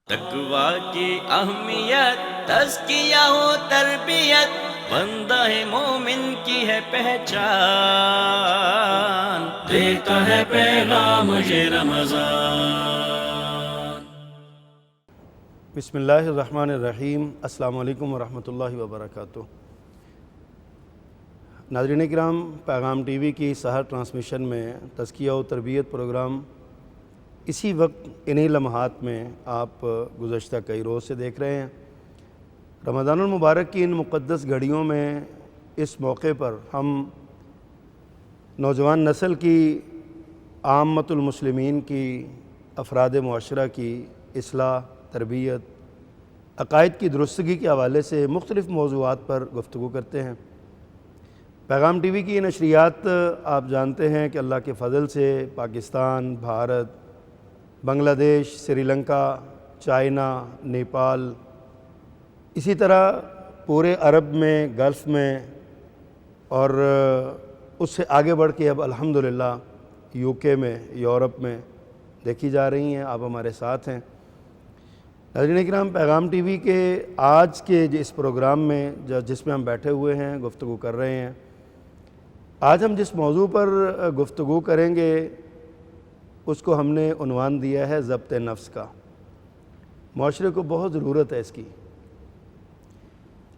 تقویٰ کی اہمیت تزکیہ و تربیت بندہ مومن کی ہے پہچان، دیتا ہے پیغام یہ رمضان۔ بسم اللہ الرحمن الرحیم۔ السلام علیکم ورحمۃ اللہ وبرکاتہ۔ ناظرین کرام، پیغام ٹی وی کی سحر ٹرانسمیشن میں تزکیہ و تربیت پروگرام اسی وقت انہی لمحات میں آپ گزشتہ کئی روز سے دیکھ رہے ہیں۔ رمضان المبارک کی ان مقدس گھڑیوں میں اس موقع پر ہم نوجوان نسل کی، عامۃ المسلمین کی، افراد معاشرہ کی اصلاح، تربیت، عقائد کی درستگی کے حوالے سے مختلف موضوعات پر گفتگو کرتے ہیں۔ پیغام ٹی وی کی یہ نشریات آپ جانتے ہیں کہ اللہ کے فضل سے پاکستان، بھارت، بنگلہ دیش، سری لنکا، چائنا، نیپال، اسی طرح پورے عرب میں، گلف میں اور اس سے آگے بڑھ کے اب الحمدللہ یو کے میں، یورپ میں دیکھی جا رہی ہیں۔ آپ ہمارے ساتھ ہیں۔ ناظرین کرام، پیغام ٹی وی کے آج کے اس پروگرام میں جس میں ہم بیٹھے ہوئے ہیں، گفتگو کر رہے ہیں، آج ہم جس موضوع پر گفتگو کریں گے اس کو ہم نے عنوان دیا ہے ضبط نفس کا۔ معاشرے کو بہت ضرورت ہے اس کی۔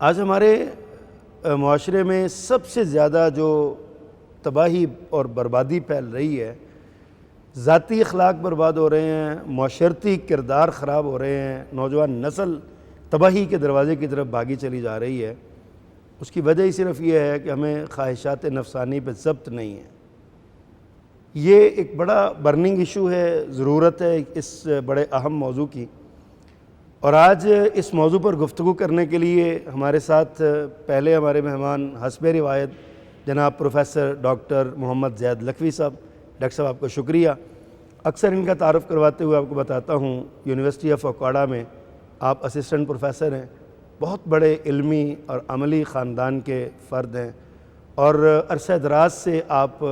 آج ہمارے معاشرے میں سب سے زیادہ جو تباہی اور بربادی پھیل رہی ہے، ذاتی اخلاق برباد ہو رہے ہیں، معاشرتی کردار خراب ہو رہے ہیں، نوجوان نسل تباہی کے دروازے کی طرف بھاگی چلی جا رہی ہے، اس کی وجہ ہی صرف یہ ہے کہ ہمیں خواہشات نفسانی پہ ضبط نہیں ہے۔ یہ ایک بڑا برننگ ایشو ہے، ضرورت ہے اس بڑے اہم موضوع کی، اور آج اس موضوع پر گفتگو کرنے کے لیے ہمارے ساتھ پہلے ہمارے مہمان حسب روایت جناب پروفیسر ڈاکٹر محمد زید لکھوی صاحب۔ ڈاکٹر صاحب، آپ کا شکریہ۔ اکثر ان کا تعارف کرواتے ہوئے آپ کو بتاتا ہوں، یونیورسٹی آف اکواڑا میں آپ اسسٹنٹ پروفیسر ہیں، بہت بڑے علمی اور عملی خاندان کے فرد ہیں، اور عرصہ دراز سے آپ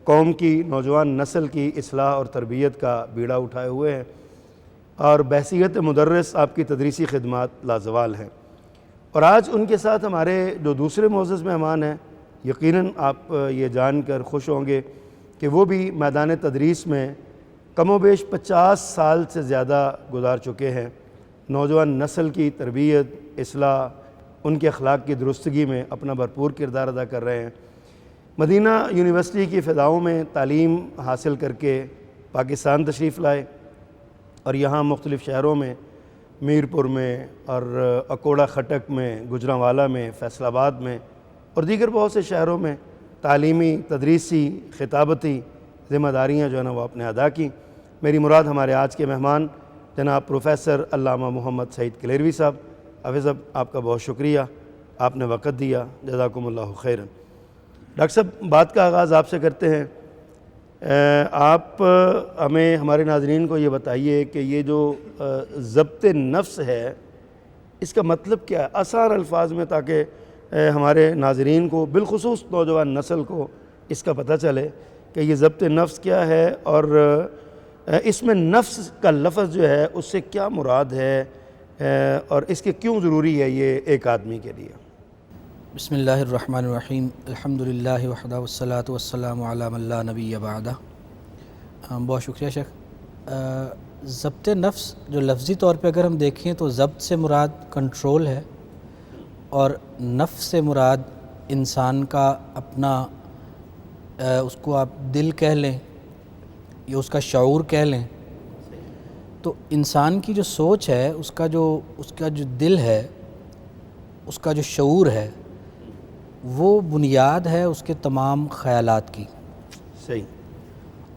قوم کی، نوجوان نسل کی اصلاح اور تربیت کا بیڑا اٹھائے ہوئے ہیں، اور بحیثیت مدرس آپ کی تدریسی خدمات لازوال ہیں۔ اور آج ان کے ساتھ ہمارے جو دوسرے معزز مہمان ہیں، یقیناً آپ یہ جان کر خوش ہوں گے کہ وہ بھی میدان تدریس میں کم و بیش 50 سال سے زیادہ گزار چکے ہیں، نوجوان نسل کی تربیت، اصلاح، ان کے اخلاق کی درستگی میں اپنا بھرپور کردار ادا کر رہے ہیں۔ مدینہ یونیورسٹی کی فضاؤں میں تعلیم حاصل کر کے پاکستان تشریف لائے، اور یہاں مختلف شہروں میں، میرپور میں اور اکوڑا خٹک میں، گجرانوالہ میں، فیصل آباد میں اور دیگر بہت سے شہروں میں تعلیمی، تدریسی، خطابتی ذمہ داریاں جو ہے نا وہ آپ نے ادا کی۔ میری مراد ہمارے آج کے مہمان جناب پروفیسر علامہ محمد سعید کلیروی صاحب۔ حافظ صاحب، آپ کا بہت شکریہ، آپ نے وقت دیا، جزاکم اللہ خیرا۔ ڈاکٹر صاحب، بات کا آغاز آپ سے کرتے ہیں۔ آپ ہمیں، ہمارے ناظرین کو یہ بتائیے کہ یہ جو ضبط نفس ہے، اس کا مطلب کیا ہے آسان الفاظ میں، تاکہ ہمارے ناظرین کو، بالخصوص نوجوان نسل کو، اس کا پتہ چلے کہ یہ ضبط نفس کیا ہے، اور اس میں نفس کا لفظ جو ہے اس سے کیا مراد ہے، اور اس کے کیوں ضروری ہے یہ ایک آدمی کے لیے۔ بسم اللہ الرحمن الرحیم۔ الحمدللہ وحدہ والصلاة والسلام علی من لا نبی بعدہ۔ بہت شکریہ شیخ۔ ضبط نفس جو لفظی طور پہ اگر ہم دیکھیں تو ضبط سے مراد کنٹرول ہے، اور نفس سے مراد انسان کا اپنا، اس کو آپ دل کہہ لیں یا اس کا شعور کہہ لیں۔ تو انسان کی جو سوچ ہے، اس کا جو دل ہے، اس کا جو شعور ہے، وہ بنیاد ہے اس کے تمام خیالات کی۔ صحیح۔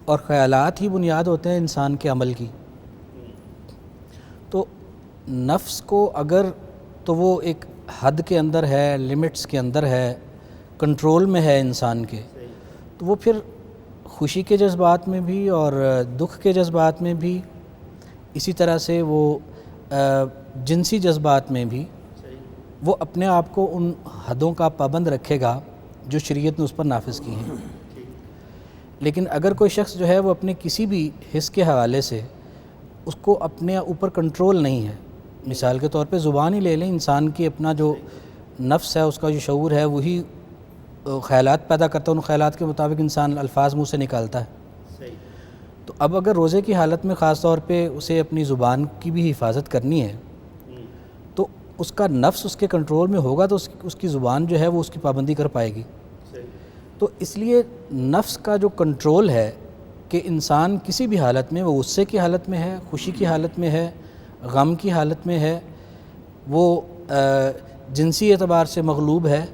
اور خیالات ہی بنیاد ہوتے ہیں انسان کے عمل کی۔ تو نفس کو اگر، تو وہ ایک حد کے اندر ہے، لمٹس کے اندر ہے، کنٹرول میں ہے انسان کے، تو وہ پھر خوشی کے جذبات میں بھی اور دکھ کے جذبات میں بھی، اسی طرح سے وہ جنسی جذبات میں بھی، وہ اپنے آپ کو ان حدوں کا پابند رکھے گا جو شریعت نے اس پر نافذ کی ہیں۔ لیکن اگر کوئی شخص جو ہے وہ اپنے کسی بھی حص کے حوالے سے اس کو اپنے اوپر کنٹرول نہیں ہے. مثال کے طور پہ زبان ہی لے لیں, انسان کی اپنا جو نفس ہے, اس کا جو شعور ہے, وہی خیالات پیدا کرتا ہے, ان خیالات کے مطابق انسان الفاظ منہ سے نکالتا ہے. تو اب اگر روزے کی حالت میں خاص طور پہ اسے اپنی زبان کی بھی حفاظت کرنی ہے, تو اس کا نفس اس کے کنٹرول میں ہوگا تو اس کی زبان جو ہے وہ اس کی پابندی کر پائے گی. تو اس لیے نفس کا جو کنٹرول ہے کہ انسان کسی بھی حالت میں, وہ غصے کی حالت میں ہے, خوشی کی حالت میں ہے, غم کی حالت میں ہے, وہ جنسی اعتبار سے مغلوب ہے,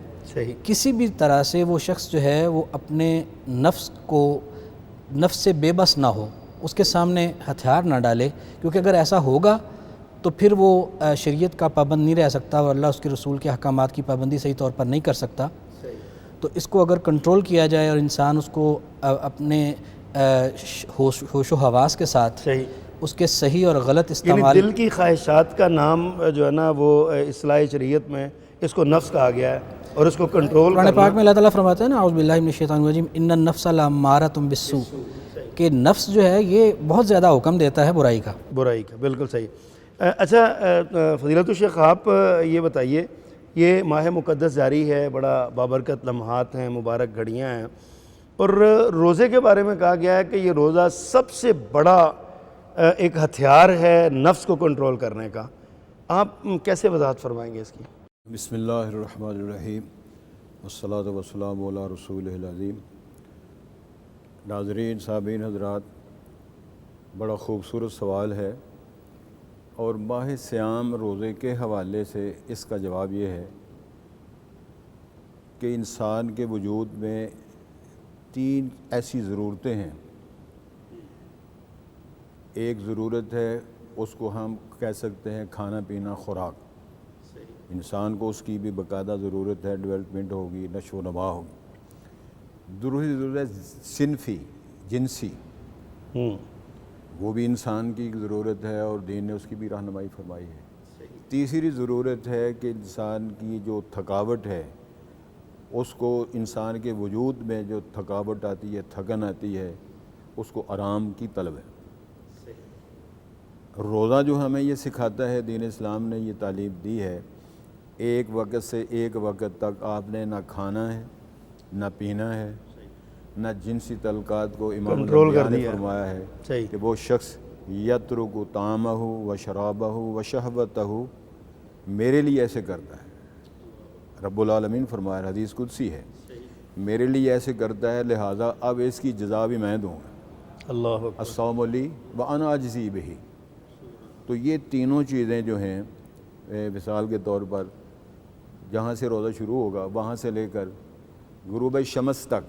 کسی بھی طرح سے وہ شخص جو ہے وہ اپنے نفس سے بے بس نہ ہو, اس کے سامنے ہتھیار نہ ڈالے, کیونکہ اگر ایسا ہوگا تو پھر وہ شریعت کا پابند نہیں رہ سکتا اور اللہ اس کے رسول کے احکامات کی پابندی صحیح طور پر نہیں کر سکتا. تو اس کو اگر کنٹرول کیا جائے اور انسان اس کو اپنے ہوش و حواس کے ساتھ اس کے صحیح اور غلط استعمال, دل کی خواہشات کا نام جو ہے نا وہ اصلاح شریعت میں اس کو نفس کہا گیا ہے, اور اس کو کنٹرول قرآن پاک میں اللہ تعالیٰ فرماتا ہے نا, اعوذ باللہ من الشیطان الرجیم, ان النفس لامارۃ بالسوء, کہ نفس جو ہے یہ بہت زیادہ حکم دیتا ہے برائی کا. بالکل صحیح. اچھا فضیلت الشیخ, آپ یہ بتائیے, یہ ماہ مقدس جاری ہے, بڑا بابرکت لمحات ہیں, مبارک گھڑیاں ہیں, اور روزے کے بارے میں کہا گیا ہے کہ یہ روزہ سب سے بڑا ایک ہتھیار ہے نفس کو کنٹرول کرنے کا. آپ کیسے وضاحت فرمائیں گے اس کی؟ بسم اللہ الرحمن الرحیم والصلاۃ والسلام علی رسول العظیم. ناظرین سامعین حضرات, بڑا خوبصورت سوال ہے, اور ماہ صیام روزے کے حوالے سے اس کا جواب یہ ہے کہ انسان کے وجود میں 3 ایسی ضرورتیں ہیں. ایک ضرورت ہے, اس کو ہم کہہ سکتے ہیں کھانا پینا, خوراک. انسان کو اس کی بھی باقاعدہ ضرورت ہے, ڈیولپمنٹ ہوگی, نشو و نما ہوگی. دوسری ضرورت ہے صنفی, جنسی, وہ بھی انسان کی ضرورت ہے اور دین نے اس کی بھی رہنمائی فرمائی ہے. تیسری ضرورت ہے کہ انسان کی جو تھکاوٹ ہے, اس کو انسان کے وجود میں جو تھکاوٹ آتی ہے, تھکن آتی ہے, اس کو آرام کی طلب ہے. روزہ جو ہمیں یہ سکھاتا ہے, دین اسلام نے یہ تعلیم دی ہے, ایک وقت سے ایک وقت تک آپ نے نہ کھانا ہے, نہ پینا ہے, نہ جنسی تعلقات کو امام الانبیاء نے فرمایا ہے کہ وہ شخص یترک طعامہ و شرابہ و شہوتہ, میرے لیے ایسے کرتا ہے. رب العالمین فرمایا, حدیث قدسی ہے, میرے لیے ایسے کرتا ہے, لہٰذا اب اس کی جزا بھی میں دوں گا. اللہ الصوم لی وانا اجزی بہ. تو یہ تینوں چیزیں جو ہیں, مثال کے طور پر جہاں سے روزہ شروع ہوگا وہاں سے لے کر غروب شمس تک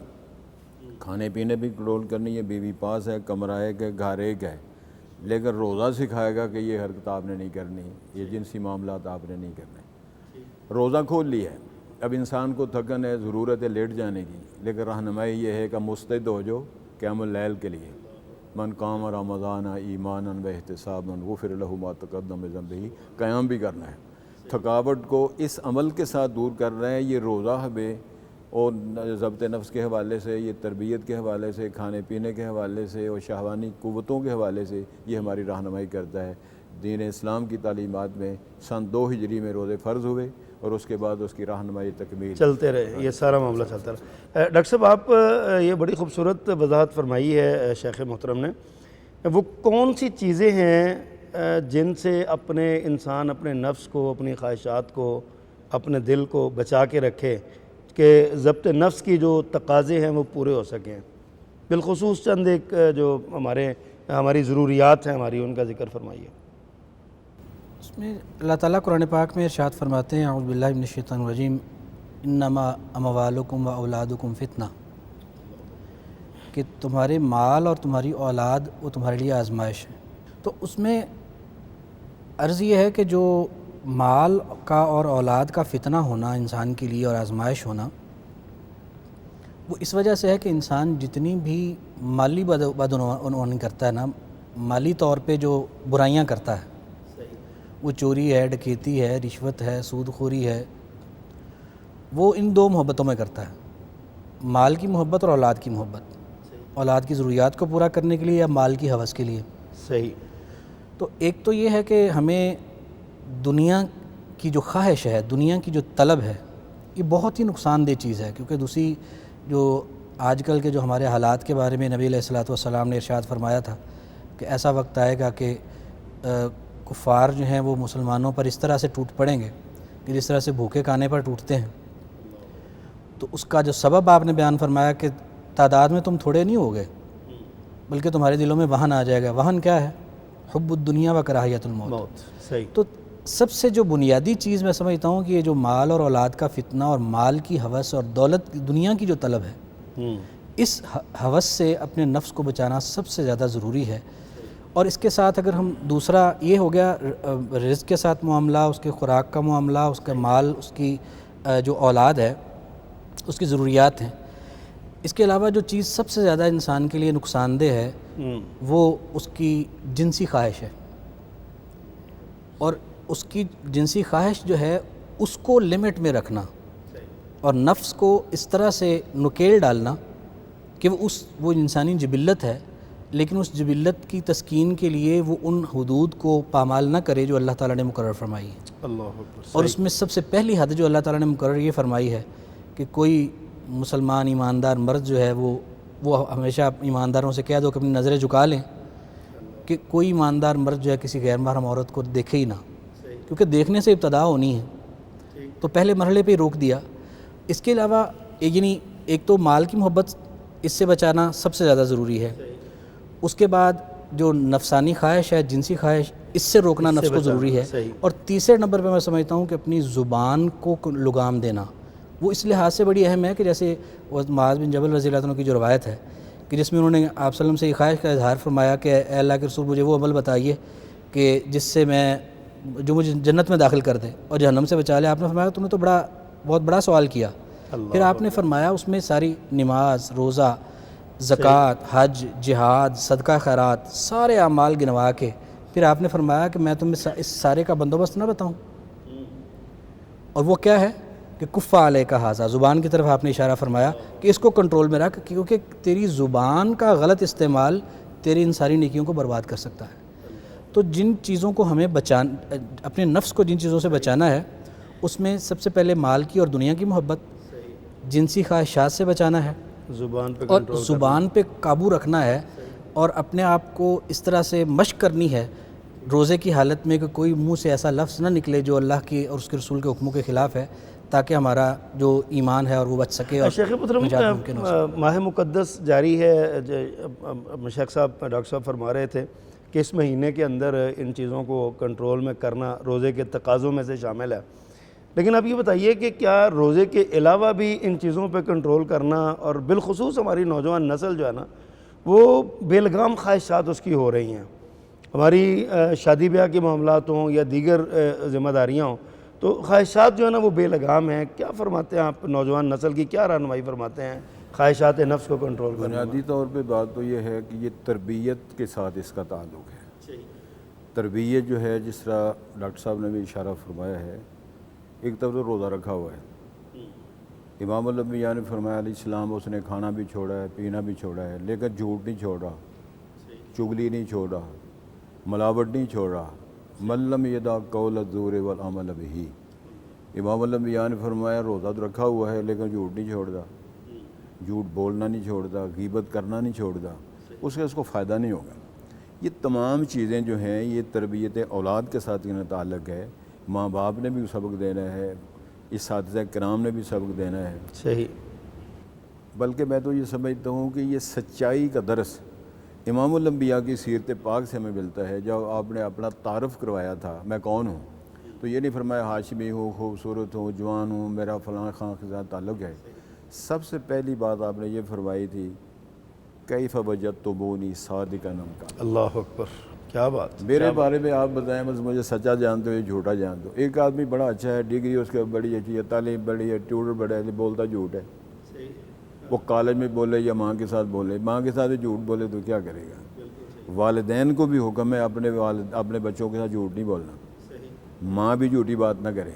کھانے پینے بھی کنٹرول کرنی ہے, بیوی پاس ہے, کمرہ ایک ہے, گھر ایک ہے, لیکن روزہ سکھائے گا کہ یہ حرکت آپ نے نہیں کرنی, یہ جنسی معاملات آپ نے نہیں کرنے. روزہ کھول لیا ہے, اب انسان کو تھکن ہے, ضرورت ہے لیٹ جانے کی, لیکن رہنمائی یہ ہے کہ مستعد ہو جو قیام اللیل کے لیے. من قام رمضان ایمانا و احتسابا غفر لہ ما تقدم من ذنبہ, قیام بھی کرنا ہے. تھکاوٹ کو اس عمل کے ساتھ دور کر رہے ہیں. یہ روزہ ہمیں اور ضبط نفس کے حوالے سے, یہ تربیت کے حوالے سے, کھانے پینے کے حوالے سے اور شہوانی قوتوں کے حوالے سے یہ ہماری رہنمائی کرتا ہے. دین اسلام کی تعلیمات میں سن 2 ہجری میں روزے فرض ہوئے اور اس کے بعد اس کی رہنمائی تکمیل چلتے رہے, یہ سارا معاملہ چلتا رہا. ڈاکٹر صاحب, آپ یہ بڑی خوبصورت وضاحت فرمائی ہے شیخ محترم نے. وہ کون سی چیزیں ہیں جن سے اپنے انسان اپنے نفس کو, اپنی خواہشات کو, اپنے دل کو بچا کے رکھے کہ ضبط نفس کی جو تقاضے ہیں وہ پورے ہو سکیں؟ بالخصوص چند ایک جو ہماری ضروریات ہیں ہماری, ان کا ذکر فرمائیے. اس میں اللہ تعالیٰ قرآن پاک میں ارشاد فرماتے ہیں, اعوذ باللہ من الشیطان الرجیم, انما اموالکم و اولادکم فتنہ, کہ تمہارے مال اور تمہاری اولاد وہ تمہارے لیے آزمائش ہے. تو اس میں عرض یہ ہے کہ جو مال کا اور اولاد کا فتنہ ہونا انسان کے لیے اور آزمائش ہونا, وہ اس وجہ سے ہے کہ انسان جتنی بھی مالی بدعنوانی کرتا ہے نا, مالی طور پہ جو برائیاں کرتا ہے, وہ چوری ہے, ڈکیتی ہے, رشوت ہے, سود خوری ہے, وہ ان 2 محبتوں میں کرتا ہے, مال کی محبت اور اولاد کی محبت. اولاد کی ضروریات کو پورا کرنے کے لیے یا مال کی ہوس کے لیے. صحیح. تو ایک تو یہ ہے کہ ہمیں دنیا کی جو خواہش ہے، دنیا کی جو طلب ہے، یہ بہت ہی نقصان دہ چیز ہے، کیونکہ دوسری جو آج کل کے جو ہمارے حالات کے بارے میں نبی علیہ الصلوۃ والسلام نے ارشاد فرمایا تھا کہ ایسا وقت آئے گا کہ کفار جو ہیں وہ مسلمانوں پر اس طرح سے ٹوٹ پڑیں گے کہ جس طرح سے بھوکے کھانے پر ٹوٹتے ہیں. تو اس کا جو سبب آپ نے بیان فرمایا کہ تعداد میں تم تھوڑے نہیں ہوگے بلکہ تمہارے دلوں میں وہن آ جائے گا. وہن کیا ہے؟ حب الدنیا و کراہیت الموت. صحیح. تو سب سے جو بنیادی چیز میں سمجھتا ہوں کہ یہ جو مال اور اولاد کا فتنہ اور مال کی ہوس اور دولت دنیا کی جو طلب ہے، اس ہوس سے اپنے نفس کو بچانا سب سے زیادہ ضروری ہے. اور اس کے ساتھ اگر ہم دوسرا یہ ہو گیا رزق کے ساتھ معاملہ، اس کے خوراک کا معاملہ، اس کا مال، اس کی جو اولاد ہے، اس کی ضروریات ہیں. اس کے علاوہ جو چیز سب سے زیادہ انسان کے لیے نقصان دہ ہے وہ اس کی جنسی خواہش ہے. اور اس کی جنسی خواہش جو ہے اس کو لمٹ میں رکھنا اور نفس کو اس طرح سے نکیل ڈالنا کہ وہ انسانی جبلت ہے، لیکن اس جبلت کی تسکین کے لیے وہ ان حدود کو پامال نہ کرے جو اللہ تعالیٰ نے مقرر فرمائی ہے. اللہ اکبر. اور اس میں سب سے پہلی حد جو اللہ تعالیٰ نے مقرر یہ فرمائی ہے کہ کوئی مسلمان ایماندار مرد جو ہے وہ ہمیشہ ایمانداروں سے کہہ دو کہ اپنی نظریں جھکا لیں کہ کوئی ایماندار مرد جو ہے کسی غیر محرم عورت کو دیکھے ہی نہ، کیونکہ دیکھنے سے ابتدا ہونی ہے. تو پہلے مرحلے پہ ہی روک دیا. اس کے علاوہ یعنی ایک تو مال کی محبت، اس سے بچانا سب سے زیادہ ضروری ہے. اس کے بعد جو نفسانی خواہش ہے، جنسی خواہش، اس سے روکنا نفس کو ضروری ہے. اور تیسرے نمبر پہ میں سمجھتا ہوں کہ اپنی زبان کو لگام دینا وہ اس لحاظ سے بڑی اہم ہے کہ جیسے معاذ بن جبل رضی اللہ عنہ کی جو روایت ہے کہ جس میں انہوں نے آپ صلی اللہ علیہ وسلم سے یہ خواہش کا اظہار فرمایا کہ اے اللہ کے رسول مجھے وہ عمل بتائیے کہ جس سے جو مجھے جنت میں داخل کر دے اور جہنم سے بچا لے. آپ نے فرمایا تم نے تو بہت بڑا سوال کیا. پھر آپ نے فرمایا اس میں ساری نماز، روزہ، زکوٰۃ، حج، جہاد، صدقہ خیرات، سارے اعمال گنوا کے پھر آپ نے فرمایا کہ میں تمہیں اس سارے کا بندوبست نہ بتاؤں. اور وہ کیا ہے کہ کف علیہ کا حاضہ، زبان کی طرف آپ نے اشارہ فرمایا کہ اس کو کنٹرول میں رکھ، کیونکہ تیری زبان کا غلط استعمال تیری ان ساری نیکیوں کو برباد کر سکتا ہے. تو جن چیزوں کو ہمیں اپنے نفس کو جن چیزوں سے بچانا ہے اس میں سب سے پہلے مال کی اور دنیا کی محبت، جنسی خواہشات سے بچانا ہے، اور زبان پہ قابو رکھنا ہے، اور اپنے آپ کو اس طرح سے مشق کرنی ہے روزے کی حالت میں کہ کوئی منہ سے ایسا لفظ نہ نکلے جو اللہ کی اور اس کے رسول کے حکموں کے خلاف ہے، تاکہ ہمارا جو ایمان ہے اور وہ بچ سکے. اور شیخ محترم ماہ مقدس جاری ہے، شیخ صاحب ڈاکٹر صاحب فرما رہے تھے کہ اس مہینے کے اندر ان چیزوں کو کنٹرول میں کرنا روزے کے تقاضوں میں سے شامل ہے. لیکن آپ یہ بتائیے کہ کیا روزے کے علاوہ بھی ان چیزوں پہ کنٹرول کرنا، اور بالخصوص ہماری نوجوان نسل جو ہے نا وہ بے لگام خواہشات اس کی ہو رہی ہیں. ہماری شادی بیاہ کے معاملات ہوں یا دیگر ذمہ داریاں ہوں تو خواہشات جو ہے نا وہ بے لگام ہیں. کیا فرماتے ہیں آپ نوجوان نسل کی کیا رہنمائی فرماتے ہیں خواہشات نفس کو کنٹرول کرنے؟ بنیادی طور پہ بات تو یہ ہے کہ یہ تربیت کے ساتھ اس کا تعلق ہے. تربیت جو ہے جس طرح ڈاکٹر صاحب نے بھی اشارہ فرمایا ہے، ایک طرف تو روزہ رکھا ہوا ہے. امام الانبیاء نے فرمایا علیہ السلام اس نے کھانا بھی چھوڑا ہے، پینا بھی چھوڑا ہے، لیکن جھوٹ نہیں چھوڑ رہا، چگلی نہیں چھوڑ رہا، ملاوٹ نہیں چھوڑ رہا. من لم یدع قول الزور والعمل بہ. امام الانبیاء نے فرمایا روزہ تو رکھا ہوا ہے لیکن جھوٹ نہیں چھوڑتا، جھوٹ بولنا نہیں چھوڑتا، غیبت کرنا نہیں چھوڑتا، اس سے اس کو فائدہ نہیں ہوگا. یہ تمام چیزیں جو ہیں یہ تربیت اولاد کے ساتھ ان کا تعلق ہے. ماں باپ نے بھی سبق دینا ہے، اساتذہ کرام نے بھی سبق دینا ہے. صحیح. بلکہ میں تو یہ سمجھتا ہوں کہ یہ سچائی کا درس امام الانبیاء کی سیرت پاک سے ہمیں ملتا ہے. جب آپ نے اپنا تعارف کروایا تھا میں کون ہوں تو یہ نہیں فرمایا ہاشمی ہوں، خوبصورت ہوں، جوان ہوں، میرا فلاں خاں کے ساتھ تعلق ہے. سب سے پہلی بات آپ نے یہ فرمائی تھی کیف وجدتمونی صادقا ام کاذبا. اللہ اکبر، کیا بات. میرے بارے میں آپ بتائیں بس مجھے سچا جانتے ہو یا جھوٹا جانتے ہو. ایک آدمی بڑا اچھا ہے، ڈگری اس کے بڑی اچھی ہے، تعلیم بڑی ہے، ٹیوٹر بڑا ہے، بولتا جھوٹ ہے. وہ کالج میں بولے یا ماں کے ساتھ بولے، ماں کے ساتھ جھوٹ بولے تو کیا کرے گا. والدین کو بھی حکم ہے اپنے بچوں کے ساتھ جھوٹ نہیں بولنا، ماں بھی جھوٹی بات نہ کرے.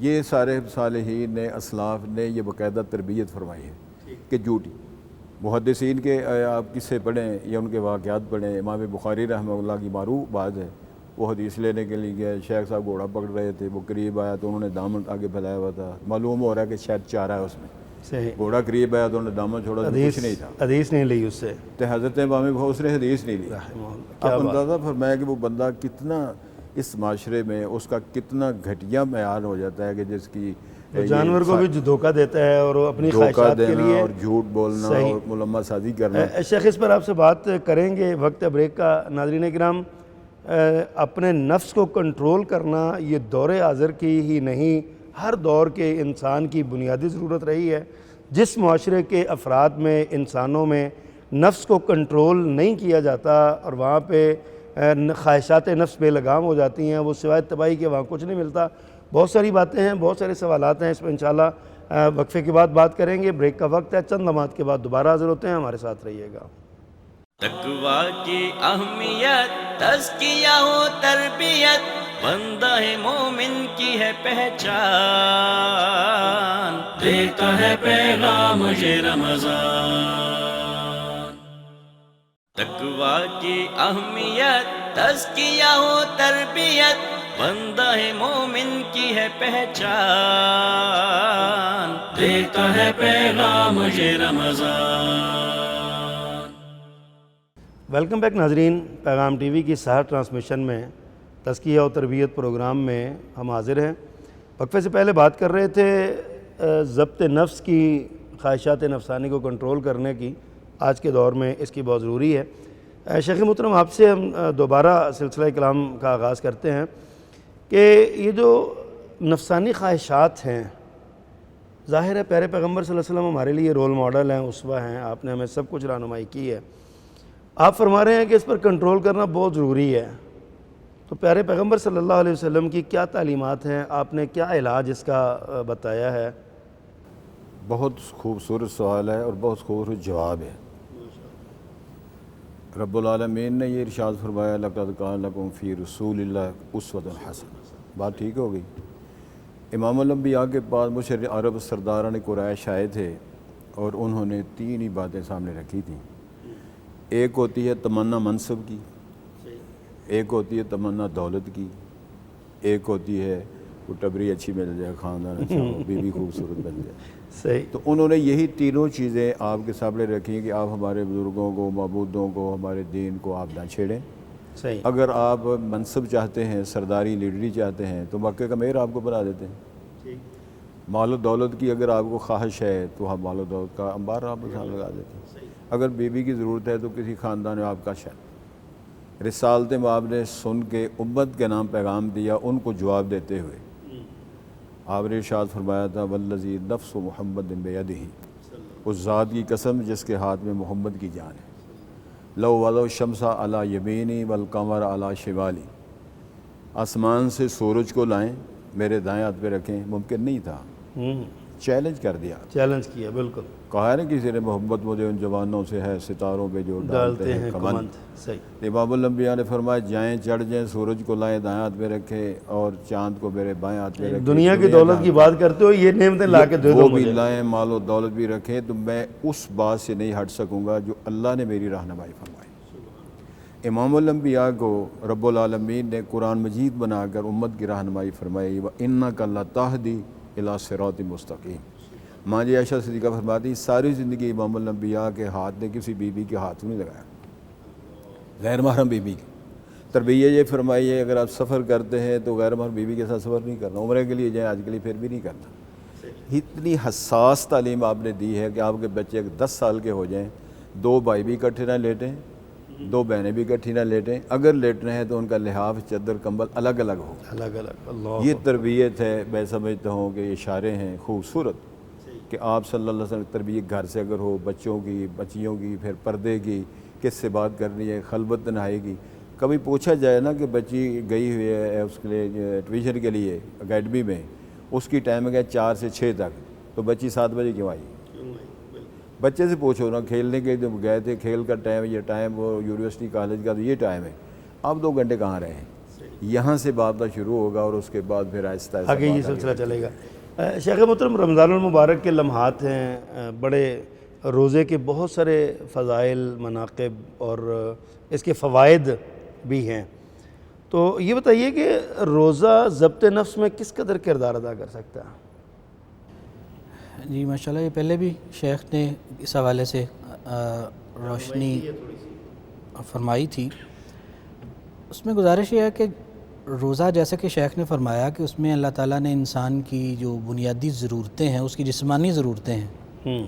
یہ سارے صالحین نے، اسلاف نے یہ باقاعدہ تربیت فرمائی ہے کہ جھوٹی محدثین کے آپ قصے پڑھیں یا ان کے واقعات پڑھیں. امام بخاری رحمہ اللہ کی معروف بات ہے, وہ حدیث لینے کے لیے گئے, شیخ صاحب گھوڑا پکڑ رہے تھے, وہ قریب آیا تو انہوں نے دامن آگے پھیلایا ہوا تھا, معلوم ہو رہا ہے کہ شاید چارہ ہے اس میں. صحیح. گھوڑا قریب آیا تو انہوں نے دامن چھوڑا تو کچھ نہیں تھا, حدیث نہیں لی اس سے. تو حضرت امام اس نے حدیث نہیں لی. آپ اندازہ فرمایا کہ وہ بندہ کتنا اس معاشرے میں اس کا کتنا گھٹیا معیار ہو جاتا ہے کہ جس کی جانور کو بھی جو دھوکہ دیتا ہے اور اپنی خواہشات کے لیے اور جھوٹ بولنا اور ملمہ سازی کرنا. شیخ اس پر آپ سے بات کریں گے, وقت بریک کا. ناظرین کرام, اپنے نفس کو کنٹرول کرنا یہ دور حاضر کی ہی نہیں, ہر دور کے انسان کی بنیادی ضرورت رہی ہے. جس معاشرے کے افراد میں, انسانوں میں نفس کو کنٹرول نہیں کیا جاتا اور وہاں پہ خواہشات نفس بے لگام ہو جاتی ہیں, وہ سوائے تباہی کے وہاں کچھ نہیں ملتا. بہت ساری باتیں ہیں, بہت سارے سوالات ہیں, اس پہ انشاءاللہ وقفے کے بعد بات کریں گے. بریک کا وقت ہے, چند لمحات کے بعد دوبارہ حاضر ہوتے ہیں, ہمارے ساتھ رہیے گا. تقویٰ کی اہمیت, تزکیہ و تربیت, بندہ مومن کی ہے پہچان. دیتا ہے پیغام یہ رمضان. تقویٰ کی اہمیت, تزکیہ و تربیت, بندہ مومن کی ہے پہچان. دیتا ہے پیغام یہ رمضان. ویلکم بیک ناظرین. پیغام ٹی وی کی سحر ٹرانسمیشن میں تزکیہ و تربیت پروگرام میں ہم حاضر ہیں. وقفے سے پہلے بات کر رہے تھے ضبط نفس کی, خواہشات نفسانی کو کنٹرول کرنے کی. آج کے دور میں اس کی بہت ضروری ہے. شیخ محترم, آپ سے ہم دوبارہ سلسلہ کلام کا آغاز کرتے ہیں کہ یہ جو نفسانی خواہشات ہیں, ظاہر ہے پیارے پیغمبر صلی اللہ علیہ وسلم ہمارے لیے رول ماڈل ہیں, اسوہ ہیں, آپ نے ہمیں سب کچھ رہنمائی کی ہے. آپ فرما رہے ہیں کہ اس پر کنٹرول کرنا بہت ضروری ہے. تو پیارے پیغمبر صلی اللہ علیہ وسلم کی کیا تعلیمات ہیں, آپ نے کیا علاج اس کا بتایا ہے؟ بہت خوبصورت سوال ہے اور بہت خوبصورت جواب ہے. رب العالمین نے یہ ارشاد فرمایا, لَقَدْ كَانَ لَكُمْ فِي رَسُولِ اللَّهِ أُسْوَةٌ حَسَنَةٌ. بات ٹھیک ہو گئی. امام الانبیاء کے پاس مشرق عرب سرداران قریش آئے تھے اور انہوں نے 3 ہی باتیں سامنے رکھی تھیں. ایک ہوتی ہے تمنا منصب کی, ایک ہوتی ہے تمنا دولت کی, ایک ہوتی ہے وہ ٹبری اچھی مل جائے, خاندان اچھا ہو, بیوی خوبصورت بن جائے. صحیح. تو انہوں نے یہی تینوں چیزیں آپ کے سامنے رکھی کہ آپ ہمارے بزرگوں کو, معبودوں کو, ہمارے دین کو آپ نہ چھیڑیں. صحیح. اگر آپ منصب چاہتے ہیں, سرداری لیڈری چاہتے ہیں تو مکے کا میر آپ کو بنا دیتے ہیں. مال و دولت کی اگر آپ کو خواہش ہے تو ہم مال و دولت کا انبار آپ کو لگا دیتے ہیں. اگر بیوی کی ضرورت ہے تو کسی خاندان میں آپ کا شاید. رسالت آپ نے سن کے امت کے نام پیغام دیا, ان کو جواب دیتے ہوئے آپ نے ارشاد فرمایا تھا, والذی نفس محمد بیدہ, اس ذات کی قسم جس کے ہاتھ میں محمد کی جان ہے. لو وضع الشمس علی یمینی والقمر علی شمالی, آسمان سے سورج کو لائیں میرے دائیں ہاتھ پہ رکھیں, ممکن نہیں تھا. چیلنج کر دیا, چیلنج کیا. بالکل. کہا ہے نا کسی نے, محبت مجھے ان جوانوں سے ہے ستاروں پہ جو ڈالتے ہیں کمند. صحیح. امام الانبیاء نے فرمایا جائیں چڑھ جائیں, سورج کو لائیں دائیں ہاتھ پہ رکھیں اور چاند کو میرے بائیں ہاتھ پہ رکھیں. دنیا کی دولت کی بات کرتے ہو, یہ نعمتیں لا کے دے دو وہ بھی مجھے. لائیں, مال و دولت بھی رکھیں, تو میں اس بات سے نہیں ہٹ سکوں گا جو اللہ نے میری رہنمائی فرمائی. امام الانبیاء کو رب العالمین نے قرآن مجید بنا کر امت کی رہنمائی فرمائی. وَإِنَّكَ لَتَهْدِي إِلَىٰ صِرَاطٍ مُسْتَقِيمٍ. ماں جی عائشہ صدیقہ فرماتی, ساری زندگی امام الانبیاء کے ہاتھ نے کسی بیوی کے ہاتھ نہیں لگایا, غیر محرم بیوی کی. تربیت یہ فرمائی ہے اگر آپ سفر کرتے ہیں تو غیر محرم بیوی کے ساتھ سفر نہیں کرنا. عمرے کے لیے جائیں, آج کے لیے پھر بھی نہیں کرنا. اتنی حساس تعلیم آپ نے دی ہے کہ آپ کے بچے 10 سال کے ہو جائیں, 2 بھائی بھی اکٹھے نہ لیٹیں, 2 بہنیں بھی اکٹھی نہ لیٹیں, اگر لیٹنا ہے تو ان کا لحاف, چادر, کمبل الگ الگ ہو. الگ الگ. اللہ. یہ تربیت ہے. میں سمجھتا ہوں کہ اشارے ہیں خوبصورت کہ آپ صلی اللہ علیہ وسلم تربیت گھر سے اگر ہو, بچوں کی, بچیوں کی, پھر پردے کی, کس سے بات کرنی ہے, خلوت نہائی کی. کبھی پوچھا جائے نا کہ بچی گئی ہوئی ہے اس کے لیے ٹیوشن کے لیے اکیڈمی میں, اس کی ٹائم ہے 4 سے 6 تک, تو بچی 7 بجے کیوں آئی؟ بچے سے پوچھو نا, کھیلنے کے جب گئے تھے, کھیل کا ٹائم, یہ ٹائم وہ یونیورسٹی کالج کا تو یہ ٹائم ہے, آپ 2 گھنٹے کہاں رہے ہیں؟ یہاں سے بات شروع ہوگا اور اس کے بعد پھر آہستہ آہستہ آگے یہ سلسلہ چلے گا. شیخ محترم, رمضان المبارک کے لمحات ہیں, بڑے روزے کے بہت سارے فضائل، مناقب اور اس کے فوائد بھی ہیں، تو یہ بتائیے کہ روزہ ضبط نفس میں کس قدر کردار ادا کر سکتا ہے؟ جی ماشاءاللہ، یہ پہلے بھی شیخ نے اس حوالے سے روشنی فرمائی تھی۔ اس میں گزارش یہ ہے کہ روزہ، جیسا کہ شیخ نے فرمایا کہ اس میں اللہ تعالیٰ نے انسان کی جو بنیادی ضرورتیں ہیں، اس کی جسمانی ضرورتیں ہیں،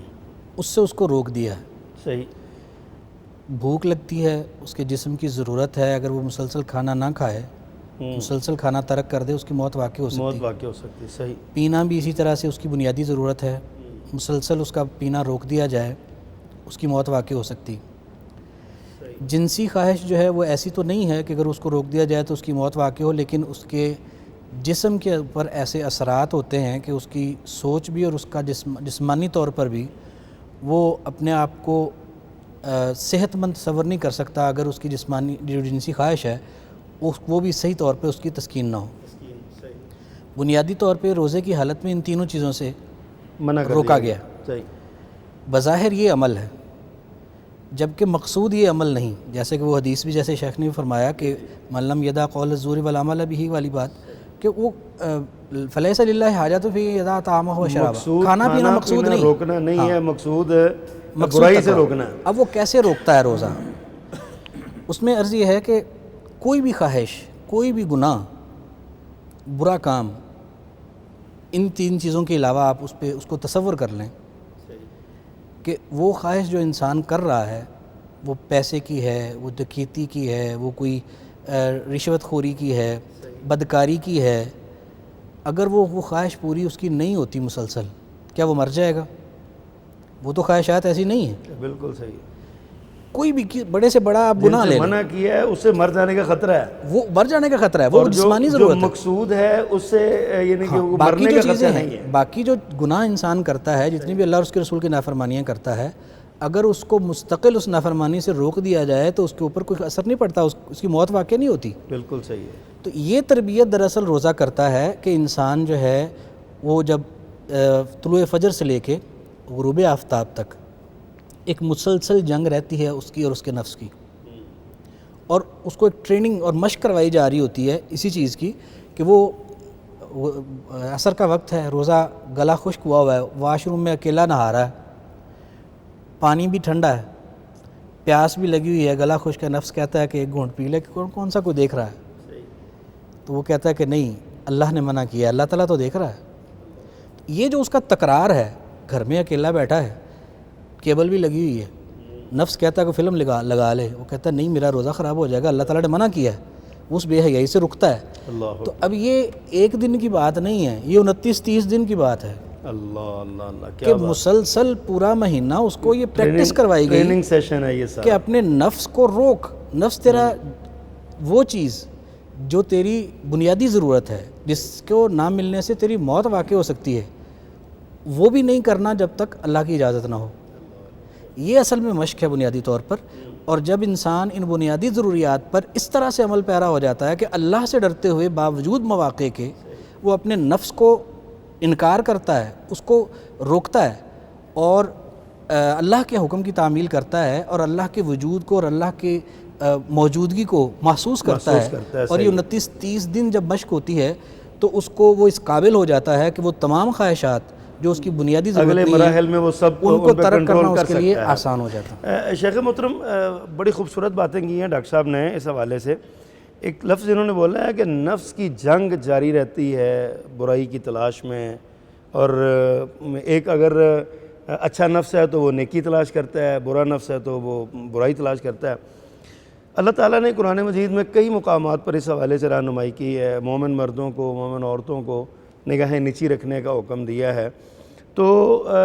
اس سے اس کو روک دیا ہے۔ صحیح۔ بھوک لگتی ہے، اس کے جسم کی ضرورت ہے، اگر وہ مسلسل کھانا نہ کھائے، مسلسل کھانا ترک کر دے، اس کی موت واقع ہو سکتی ہے۔ موت واقع ہو سکتی ہے، صحیح۔ پینا بھی اسی طرح سے اس کی بنیادی ضرورت ہے، مسلسل اس کا پینا روک دیا جائے، اس کی موت واقع ہو سکتی۔ جنسی خواہش جو ہے وہ ایسی تو نہیں ہے کہ اگر اس کو روک دیا جائے تو اس کی موت واقع ہو، لیکن اس کے جسم کے اوپر ایسے اثرات ہوتے ہیں کہ اس کی سوچ بھی اور اس کا جسمانی طور پر بھی وہ اپنے آپ کو صحت مند تصور نہیں کر سکتا اگر اس کی جسمانی جو جنسی خواہش ہے وہ بھی صحیح طور پہ اس کی تسکین نہ ہو۔ بنیادی طور پہ روزے کی حالت میں ان تینوں چیزوں سے منع کر روکا دیا گیا۔ صحیح۔ بظاہر یہ عمل ہے، جبکہ مقصود یہ عمل نہیں، جیسے کہ وہ حدیث بھی جیسے شیخ نے بھی فرمایا کہ من لم یدع قول الزور والعمل به والی بات، کہ وہ فلیس للہ حاجۃ فی یدع طعامہ و شرابہ، کھانا پینا مقصود نہیں، روکنا نہیں ہے، مقصود مقصود برائی سے تقویٰ۔ روکنا ہے۔ اب وہ کیسے روکتا ہے روزہ؟ اس میں عرض یہ ہے کہ کوئی بھی خواہش، کوئی بھی گناہ، برا کام، ان تین چیزوں کے علاوہ آپ اس کو تصور کر لیں کہ وہ خواہش جو انسان کر رہا ہے، وہ پیسے کی ہے، وہ ڈکیتی کی ہے، وہ کوئی رشوت خوری کی ہے، بدکاری کی ہے، اگر وہ خواہش پوری اس کی نہیں ہوتی مسلسل، کیا وہ مر جائے گا؟ وہ تو خواہشات ایسی نہیں ہیں۔ بالکل صحیح۔ کوئی بھی بڑے سے بڑا آپ گناہ جن لے سے لیں، منع کیا ہے اس سے مر جانے کا خطرہ ہے، وہ مر جانے کا خطرہ ہے، وہ اور جسمانی جو ضرورت ہے۔ مقصود ہے اس سے یعنی کہ وہ باقی مرنے جو کا چیزیں خطرہ ہیں، نہیں ہے۔ باقی جو گناہ انسان کرتا ہے، جتنی بھی اللہ اور اس کے رسول کی نافرمانیاں کرتا ہے، اگر اس کو مستقل اس نافرمانی سے روک دیا جائے تو اس کے اوپر کوئی اثر نہیں پڑتا، اس کی موت واقع نہیں ہوتی۔ بالکل صحیح ہے۔ تو یہ تربیت دراصل روزہ کرتا ہے کہ انسان جو ہے وہ جب طلوع فجر سے لے کے غروب آفتاب تک ایک مسلسل جنگ رہتی ہے اس کی اور اس کے نفس کی، اور اس کو ایک ٹریننگ اور مشق کروائی جا رہی ہوتی ہے اسی چیز کی کہ وہ عصر کا وقت ہے، روزہ گلا خشک ہوا ہے، واش روم میں اکیلا نہا رہا ہے، پانی بھی ٹھنڈا ہے، پیاس بھی لگی ہوئی ہے، گلا خشک ہے، نفس کہتا ہے کہ ایک گھونٹ پی لے، کہ کون سا کوئی دیکھ رہا ہے؟ تو وہ کہتا ہے کہ نہیں، اللہ نے منع کیا ہے، اللہ تعالیٰ تو دیکھ رہا ہے۔ یہ جو اس کا تکرار ہے، گھر میں اکیلا بیٹھا ہے، کیبل بھی لگی ہوئی ہے، نفس کہتا ہے کہ فلم لگا لے، وہ کہتا ہے نہیں، میرا روزہ خراب ہو جائے گا، اللہ تعالیٰ نے منع کیا ہے، وہ اس بے حیائی سے رکتا ہے۔ اللہ تو اب یہ ایک دن کی بات نہیں ہے، یہ 29-30 دن کی بات ہے اللہ اللہ اللہ، کہ کیا بات، مسلسل پورا مہینہ اس کو یہ پریکٹس کروائی گئی ٹریننگ سیشن ہے یہ کہ سارا۔ اپنے نفس کو روک، نفس تیرا وہ چیز جو تیری بنیادی ضرورت ہے، جس کو نہ ملنے سے تیری موت واقع ہو سکتی ہے، وہ بھی نہیں کرنا جب تک اللہ کی اجازت نہ ہو۔ یہ اصل میں مشق ہے بنیادی طور پر، اور جب انسان ان بنیادی ضروریات پر اس طرح سے عمل پیرا ہو جاتا ہے کہ اللہ سے ڈرتے ہوئے باوجود مواقع کے وہ اپنے نفس کو انکار کرتا ہے، اس کو روکتا ہے، اور اللہ کے حکم کی تعمیل کرتا ہے، اور اللہ کے وجود کو اور اللہ کی موجودگی کو محسوس کرتا ہے، اور یہ 29-30 دن جب مشق ہوتی ہے تو اس کو وہ اس قابل ہو جاتا ہے کہ وہ تمام خواہشات جو اس کی بنیادی ضرورت اگلے نہیں مراحل میں وہ سب ان کو پہ ترک کرنا کنٹرول اس کے لیے کر سکتا ہے۔ آسان ہو جاتا ہے۔ شیخ محترم، بڑی خوبصورت باتیں کی ہیں ڈاکٹر صاحب نے اس حوالے سے۔ ایک لفظ انہوں نے بولا ہے کہ نفس کی جنگ جاری رہتی ہے برائی کی تلاش میں، اور ایک اگر اچھا نفس ہے تو وہ نیکی تلاش کرتا ہے، برا نفس ہے تو وہ برائی تلاش کرتا ہے۔ اللہ تعالیٰ نے قرآن مجید میں کئی مقامات پر اس حوالے سے رہنمائی کی ہے، مومن مردوں کو، مومن عورتوں کو نگاہیں نیچی رکھنے کا حکم دیا ہے۔ تو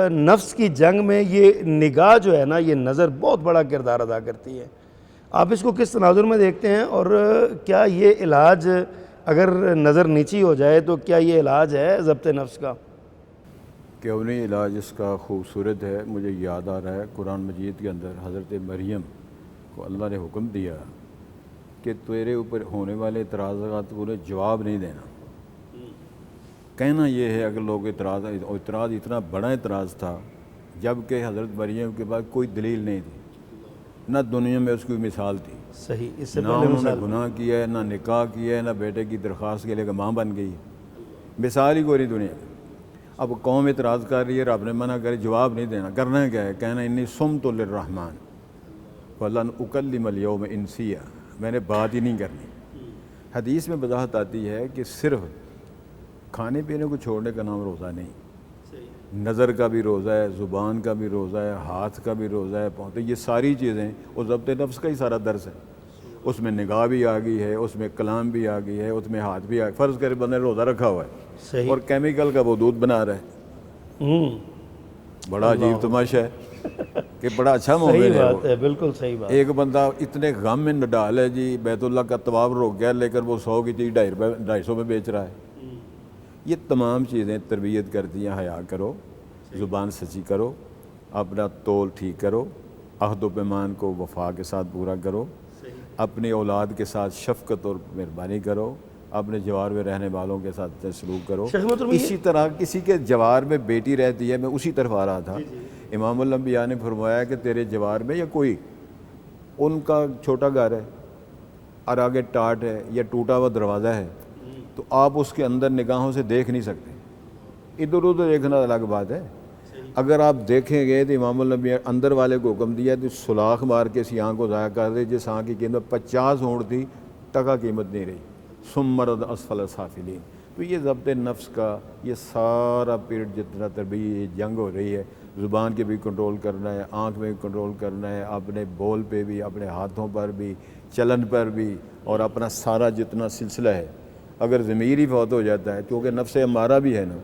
نفس کی جنگ میں یہ نگاہ جو ہے نا، یہ نظر بہت بڑا کردار ادا کرتی ہے۔ آپ اس کو کس تناظر میں دیکھتے ہیں، اور کیا یہ علاج اگر نظر نیچی ہو جائے تو کیا یہ علاج ہے ضبط نفس کا؟ کیونی علاج اس کا خوبصورت ہے۔ مجھے یاد آ رہا ہے قرآن مجید کے اندر حضرت مریم کو اللہ نے حکم دیا کہ تیرے اوپر ہونے والے اعتراضات کو جواب نہیں دینا۔ کہنا یہ ہے اگر لوگ اعتراض اتنا بڑا اعتراض تھا، جبکہ حضرت مریم کے پاس کوئی دلیل نہیں تھی، نہ دنیا میں اس کی مثال تھی، صحیح، اس سے نہ پہلے انہوں نے مثال گناہ کیا ہے، نہ نکاح کیا ہے، نہ بیٹے کی درخواست کے لے کے ماں بن گئی ہے، مثال ہی کوئی نہیں دنیا میں۔ اب قوم اعتراض کر رہی ہے، رب نے منع کرے، جواب نہیں دینا، کرنا کیا ہے؟ کہنا انی صمت للرحمن فلن اکلم اليوم انسیہ، میں نے بات ہی نہیں کرنی۔ حدیث میں وضاحت آتی ہے کہ صرف کھانے پینے کو چھوڑنے کا نام روزہ نہیں، نظر کا بھی روزہ ہے، زبان کا بھی روزہ ہے، ہاتھ کا بھی روزہ ہے، پاؤں، تو یہ ساری چیزیں وہ ضبط نفس کا ہی سارا درس ہے۔ اس میں نگاہ بھی آ گئی ہے، اس میں کلام بھی آ گئی ہے، اس میں ہاتھ بھی آ گئی۔ فرض کرے بندے نے روزہ رکھا ہوا ہے صحیح، اور کیمیکل کا وہ دودھ بنا رہا ہے، بڑا عجیب تماشا ہے کہ بڑا اچھا مومن صحیح ہے وہ۔ بات ہے، بالکل صحیح بات۔ ایک بندہ اتنے غم میں نڈال ہے جی، بیت اللہ کا طواف روک گیا، لے کر وہ 100 کی چیز 250 میں بیچ رہا ہے۔ یہ تمام چیزیں تربیت کرتی ہیں، حیا کرو، زبان سچی کرو، اپنا تول ٹھیک کرو، عہد و پیمان کو وفا کے ساتھ پورا کرو، اپنی اولاد کے ساتھ شفقت اور مہربانی کرو، اپنے جوار میں رہنے والوں کے ساتھ سلوک کرو۔ شیخ محترم، اسی طرح کسی کے جوار میں بیٹی رہتی ہے، میں اسی طرف آ رہا تھا، امام الانبیاء نے فرمایا کہ تیرے جوار میں یا کوئی ان کا چھوٹا گھر ہے اور آگے ٹاٹ ہے یا ٹوٹا ہوا دروازہ ہے، تو آپ اس کے اندر نگاہوں سے دیکھ نہیں سکتے، ادھر ادھر دیکھنا الگ بات ہے۔ اگر آپ دیکھیں گے تو امام الانبیاء اندر والے کو حکم دیا تو سلاخ مار کے اس آنکھ کو ضائع کر دے، جس آنکھ کی قیمت 50 اونٹ تھی، ٹکا قیمت نہیں رہی، ثم مرد اسفل السافلین۔ تو یہ ضبط نفس کا یہ سارا پیریڈ جتنا تربیت جنگ ہو رہی ہے، زبان کے بھی کنٹرول کرنا ہے، آنکھ میں بھی کنٹرول کرنا ہے، اپنے بول پہ بھی، اپنے ہاتھوں پر بھی، چلن پر بھی، اور اپنا سارا جتنا سلسلہ ہے۔ اگر ضمیر ہی فوت ہو جاتا ہے، کیونکہ نفس امارہ بھی ہے نا،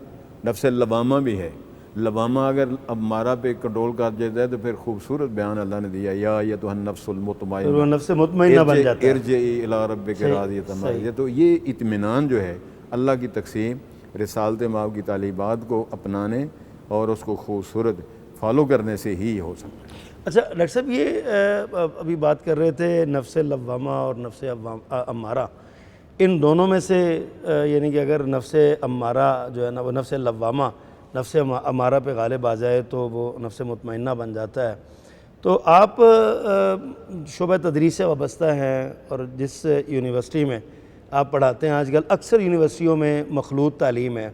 نفس لوامہ بھی ہے، لوامہ اگر امارہ پہ کنٹرول کر دیتا ہے تو پھر خوبصورت بیان اللہ نے دیا، یا ایتھا النفس پھر وہ المطمئنہ نفس مطمئنہ بن جاتا ہے۔ ارجعی الی ربک راضیۃ مرضیہ۔ تو یہ اطمینان جو ہے اللہ کی تقسیم، رسالت مآب کی تعلیمات کو اپنانے اور اس کو خوبصورت فالو کرنے سے ہی ہو سکتا ہے۔ اچھا ڈاکٹر صاحب، یہ ابھی بات کر رہے تھے نفس لوامہ اور نفس امارہ، ان دونوں میں سے یعنی کہ اگر نفس امارہ جو ہے نا وہ نفس لوامہ نفس امارہ پہ غالب آ جائے تو وہ نفس مطمئنہ بن جاتا ہے۔ تو آپ شعبہ تدریس سے وابستہ ہیں اور جس یونیورسٹی میں آپ پڑھاتے ہیں، آج کل اکثر یونیورسٹیوں میں مخلوط تعلیم ہے،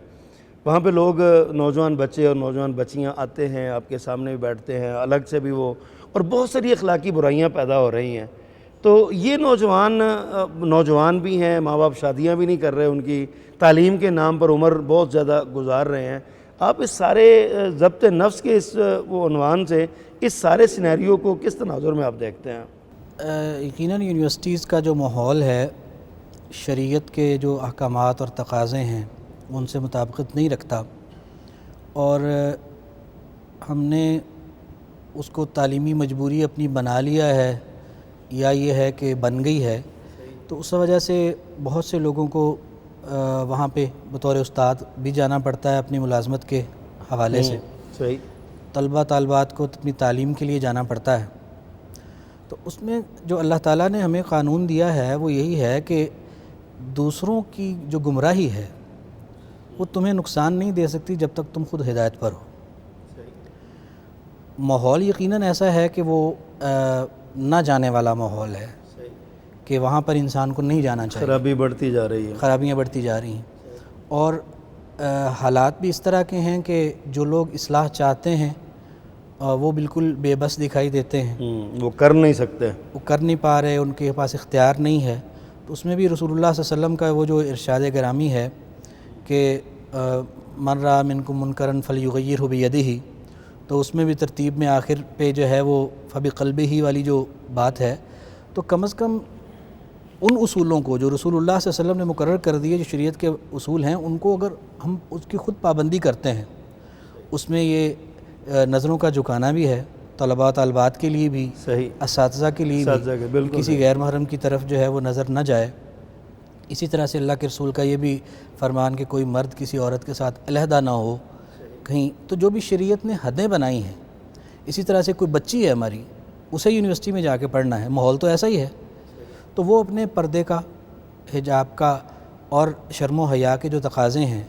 وہاں پہ لوگ نوجوان بچے اور نوجوان بچیاں آتے ہیں، آپ کے سامنے بھی بیٹھتے ہیں، الگ سے بھی وہ، اور بہت ساری اخلاقی برائیاں پیدا ہو رہی ہیں۔ تو یہ نوجوان بھی ہیں، ماں باپ شادیاں بھی نہیں کر رہے، ان کی تعلیم کے نام پر عمر بہت زیادہ گزار رہے ہیں۔ آپ اس سارے ضبط نفس کے اس وہ عنوان سے اس سارے سینیریو کو کس تناظر میں آپ دیکھتے ہیں؟ یقیناً یونیورسٹیز کا جو ماحول ہے شریعت کے جو احکامات اور تقاضے ہیں ان سے مطابقت نہیں رکھتا، اور ہم نے اس کو تعلیمی مجبوری اپنی بنا لیا ہے، یا یہ ہے کہ بن گئی ہے، تو اس وجہ سے بہت سے لوگوں کو وہاں پہ بطور استاد بھی جانا پڑتا ہے اپنی ملازمت کے حوالے سے، صحیح، طلبہ طالبات کو اپنی تعلیم کے لیے جانا پڑتا ہے۔ تو اس میں جو اللہ تعالیٰ نے ہمیں قانون دیا ہے وہ یہی ہے کہ دوسروں کی جو گمراہی ہے وہ تمہیں نقصان نہیں دے سکتی جب تک تم خود ہدایت پر ہو۔ ماحول یقیناً ایسا ہے کہ وہ نہ جانے والا ماحول ہے کہ وہاں پر انسان کو نہیں جانا چاہیے، خرابی بڑھتی جا رہی ہے، خرابیاں بڑھتی جا رہی ہیں، اور حالات بھی اس طرح کے ہیں کہ جو لوگ اصلاح چاہتے ہیں وہ بالکل بے بس دکھائی دیتے ہیں، وہ کر نہیں سکتے، وہ کر نہیں پا رہے، ان کے پاس اختیار نہیں ہے۔ تو اس میں بھی رسول اللہ صلی اللہ علیہ وسلم کا وہ جو ارشاد گرامی ہے کہ من رأى منکم منکرا فلیغیرہ بیدہ، تو اس میں بھی ترتیب میں آخر پہ جو ہے وہ فبقلبہ والی جو بات ہے، تو کم از کم ان اصولوں کو جو رسول اللہ صلی اللہ علیہ وسلم نے مقرر کر دیے، جو شریعت کے اصول ہیں، ان کو اگر ہم اس کی خود پابندی کرتے ہیں، اس میں یہ نظروں کا جھکانا بھی ہے، طلباء طالبات کے لیے بھی، صحیح، اساتذہ کے لیے بھی، بالکل کسی غیر محرم کی طرف جو ہے وہ نظر نہ جائے۔ اسی طرح سے اللہ کے رسول کا یہ بھی فرمان کہ کوئی مرد کسی عورت کے ساتھ علیحدہ نہ ہو کہیں، تو جو بھی شریعت نے حدیں بنائی ہیں۔ اسی طرح سے کوئی بچی ہے ہماری، اسے یونیورسٹی میں جا کے پڑھنا ہے، ماحول تو ایسا ہی ہے، تو وہ اپنے پردے کا، حجاب کا اور شرم و حیا کے جو تقاضے ہیں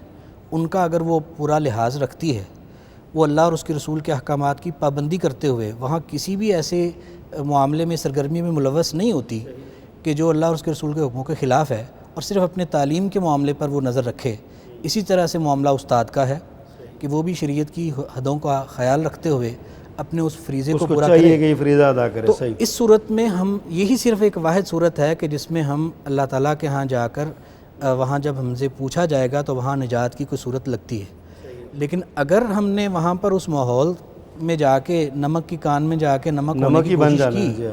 ان کا اگر وہ پورا لحاظ رکھتی ہے، وہ اللہ اور اس کے رسول کے احکامات کی پابندی کرتے ہوئے وہاں کسی بھی ایسے معاملے میں سرگرمی میں ملوث نہیں ہوتی کہ جو اللہ اور اس کے رسول کے حکموں کے خلاف ہے، اور صرف اپنے تعلیم کے معاملے پر وہ نظر رکھے۔ اسی طرح سے معاملہ استاد کا ہے کہ وہ بھی شریعت کی حدوں کا خیال رکھتے ہوئے اپنے اس فریضے کو پورا کرے۔ چاہیے کہ یہ فریضہ ادا کرے۔ تو صحیح۔ اس صورت میں ہم یہی صرف ایک واحد صورت ہے کہ جس میں ہم اللہ تعالیٰ کے ہاں جا کر وہاں جب ہم سے پوچھا جائے گا تو وہاں نجات کی کوئی صورت لگتی ہے۔ لیکن اگر ہم نے وہاں پر اس ماحول میں جا کے نمک کی کان میں جا کے نمک ہونے کی بن کوشش جانا کی ہے۔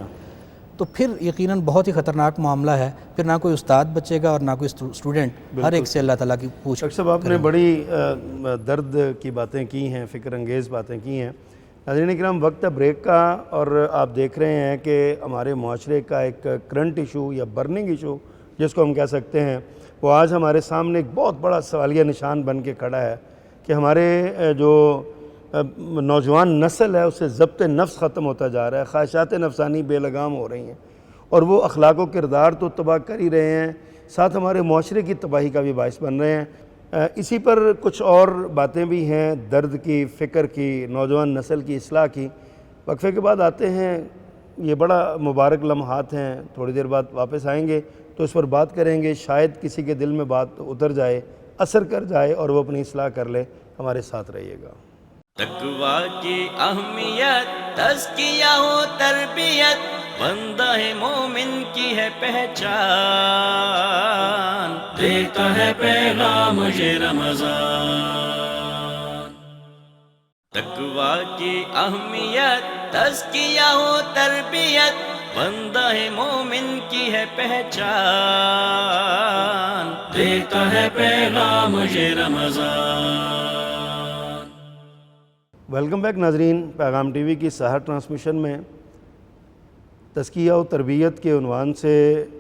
تو پھر یقیناً بہت ہی خطرناک معاملہ ہے، پھر نہ کوئی استاد بچے گا اور نہ کوئی اسٹوڈنٹ، ہر ایک سے اللہ تعالیٰ کی پوچھ۔ ڈاکٹر صاحب آپ نے بڑی درد کی باتیں کی ہیں، فکر انگیز باتیں کی ہیں۔ ناظرین اکرام، وقت ہے بریک کا، اور آپ دیکھ رہے ہیں کہ ہمارے معاشرے کا ایک کرنٹ ایشو یا برننگ ایشو جس کو ہم کہہ سکتے ہیں، وہ آج ہمارے سامنے ایک بہت بڑا سوالیہ نشان بن کے کھڑا ہے کہ ہمارے جو نوجوان نسل ہے اسے ضبط نفس ختم ہوتا جا رہا ہے، خواہشات نفسانی بے لگام ہو رہی ہیں، اور وہ اخلاق و کردار تو تباہ کر ہی رہے ہیں، ساتھ ہمارے معاشرے کی تباہی کا بھی باعث بن رہے ہیں۔ اسی پر کچھ اور باتیں بھی ہیں، درد کی، فکر کی، نوجوان نسل کی اصلاح کی۔ وقفے کے بعد آتے ہیں، یہ بڑا مبارک لمحات ہیں، تھوڑی دیر بعد واپس آئیں گے تو اس پر بات کریں گے، شاید کسی کے دل میں بات اتر جائے، اثر کر جائے اور وہ اپنی اصلاح کر لے۔ ہمارے ساتھ رہیے گا۔ تقویٰ کی اہمیت، تزکیہ و تربیت، بندہ مومن کی ہے پہچان، دیتا ہے پیغام یہ رمضان۔ تقویٰ کی اہمیت، تزکیہ و تربیت، بندہ مومن کی ہے پہچان، دیتا ہے پیغام یہ رمضان۔ ویلکم بیک ناظرین، پیغام ٹی وی کی سحر ٹرانسمیشن میں تزکیہ و تربیت کے عنوان سے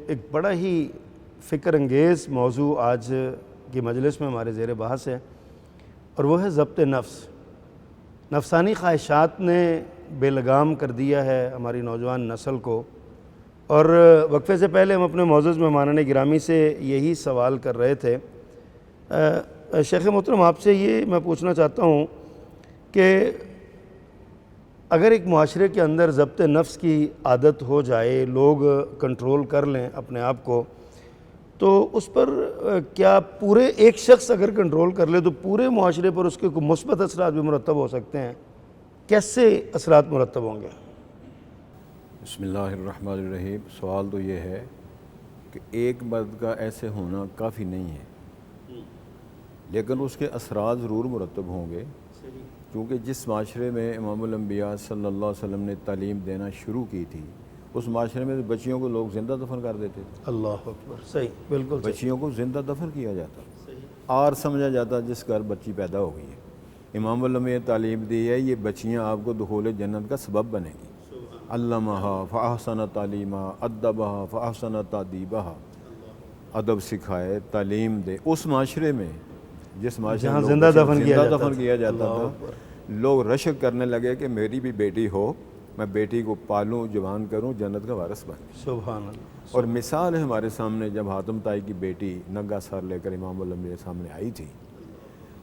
ایک بڑا ہی فکر انگیز موضوع آج کی مجلس میں ہمارے زیر بحث ہے، اور وہ ہے ضبط نفس۔ نفسانی خواہشات نے بے لگام کر دیا ہے ہماری نوجوان نسل کو، اور وقفے سے پہلے ہم اپنے معزز مہمانان گرامی سے یہی سوال کر رہے تھے۔ شیخ محترم، آپ سے یہ میں پوچھنا چاہتا ہوں کہ اگر ایک معاشرے کے اندر ضبط نفس کی عادت ہو جائے، لوگ کنٹرول کر لیں اپنے آپ کو، تو اس پر کیا پورے ایک شخص اگر کنٹرول کر لے تو پورے معاشرے پر اس کے کوئی مثبت اثرات بھی مرتب ہو سکتے ہیں؟ کیسے اثرات مرتب ہوں گے؟ بسم اللہ الرحمن الرحیم۔ سوال تو یہ ہے کہ ایک مرد کا ایسے ہونا کافی نہیں ہے، لیکن اس کے اثرات ضرور مرتب ہوں گے، کیونکہ جس معاشرے میں امام الانبیاء صلی اللہ علیہ وسلم نے تعلیم دینا شروع کی تھی، اس معاشرے میں بچیوں کو لوگ زندہ دفن کر دیتے تھے۔ اللہ اکبر، صحیح، بالکل صحیح۔ بچیوں کو زندہ دفن کیا جاتا، اور سمجھا جاتا جس گھر بچی پیدا ہو گئی ہے۔ امام الانبیاء نے تعلیم دی ہے، یہ بچیاں آپ کو دخول جنت کا سبب بنیں گی۔ علمہا فاحسن تعلیمہ، ادبہا فاحسن تادیبہا، ادب سکھائے، تعلیم دے۔ اس معاشرے میں جس معاشرے جہاں میں زندہ دفن کیا جاتا تھا، لوگ رشک کرنے لگے کہ میری بھی بیٹی ہو، میں بیٹی کو پالوں، جوان کروں، جنت کا وارث بن۔ سبحان اللہ۔ اور مثال ہے ہمارے سامنے، جب حاتم طائی کی بیٹی ننگا سر لے کر امام الانبیاء سامنے آئی تھی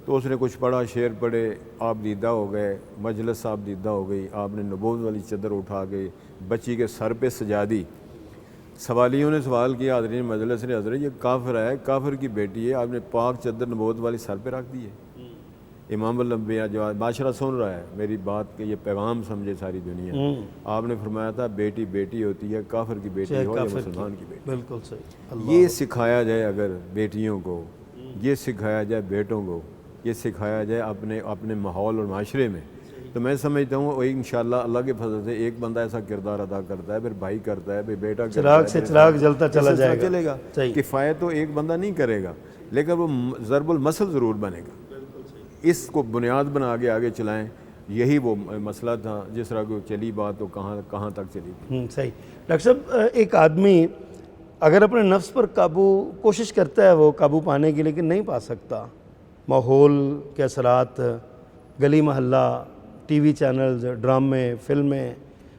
تو اس نے کچھ پڑھا، شعر پڑھے، آپ دیدہ ہو گئے، مجلس آپ دیدہ ہو گئی، آپ نے نبوت والی چادر اٹھا کے بچی کے سر پہ سجا دی۔ سوالیوں نے سوال کیا، حاضرین مجلس نے، حضرت یہ کافر ہے، کافر کی بیٹی ہے، آپ نے پاک چادر نبوت والی سر پہ رکھ دی ہے۔ امام الانبیاء جو معاشرہ سن رہا ہے میری بات کہ یہ پیغام سمجھے ساری دنیا، آپ نے فرمایا تھا بیٹی بیٹی ہوتی ہے، کافر کی بیٹی ہو یا مسلمان کی بیٹی۔ بالکل صحیح۔ یہ سکھایا جائے اگر بیٹیوں کو، یہ سکھایا جائے بیٹوں کو، یہ سکھایا جائے اپنے ماحول اور معاشرے میں، تو میں سمجھتا ہوں انشاءاللہ اللہ کے فضل سے ایک بندہ ایسا کردار ادا کرتا ہے، پھر بھائی کرتا ہے، پھر بیٹا کرتا ہے، چراغ سے چراغ جلتا چلا چلے گا۔ کفایت تو ایک بندہ نہیں کرے گا، لیکن وہ ضرب المثل ضرور بنے گا۔ اس کو بنیاد بنا کے آگے چلائیں، یہی وہ مسئلہ تھا۔ جس طرح کو چلی بات تو کہاں تک چلی۔ صحیح۔ ڈاکٹر صاحب، ایک آدمی اگر اپنے نفس پر قابو کوشش کرتا ہے وہ قابو پانے کی، لیکن نہیں پا سکتا، ماحول کے اثرات، گلی محلہ، ٹی وی چینلز، ڈرامے، فلمیں،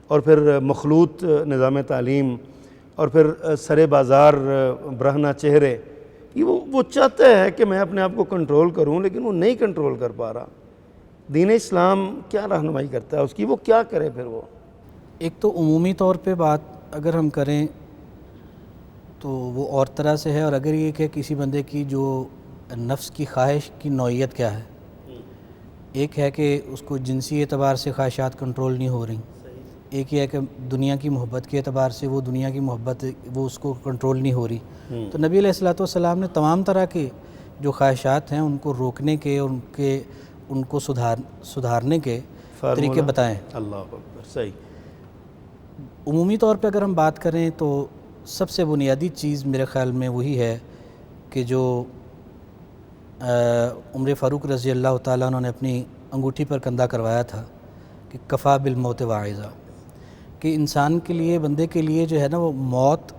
اور پھر مخلوط نظام تعلیم، اور پھر سرے بازار برہنہ چہرے، وہ چاہتا ہے کہ میں اپنے آپ کو کنٹرول کروں، لیکن وہ نہیں کنٹرول کر پا رہا۔ دین اسلام کیا رہنمائی کرتا ہے اس کی، وہ کیا کرے پھر وہ؟ ایک تو عمومی طور پہ بات اگر ہم کریں تو وہ اور طرح سے ہے، اور اگر یہ کہ کسی بندے کی جو نفس کی خواہش کی نوعیت کیا ہے، ایک ہے کہ اس کو جنسی اعتبار سے خواہشات کنٹرول نہیں ہو رہی، ایک یہ ہے کہ دنیا کی محبت کے اعتبار سے وہ دنیا کی محبت وہ اس کو کنٹرول نہیں ہو رہی، تو نبی علیہ الصلوۃ والسلام نے تمام طرح کے جو خواہشات ہیں ان کو روکنے کے اور ان کو سدھارنے کے طریقے بتائیں۔ اللہ اکبر، صحیح۔ عمومی طور پہ اگر ہم بات کریں تو سب سے بنیادی چیز میرے خیال میں وہی ہے کہ جو عمر فاروق رضی اللہ تعالیٰ عنہ نے اپنی انگوٹھی پر کندہ کروایا تھا کہ کفا بالموت واعظہ، کہ انسان کے لیے، بندے کے لیے جو ہے نا وہ موت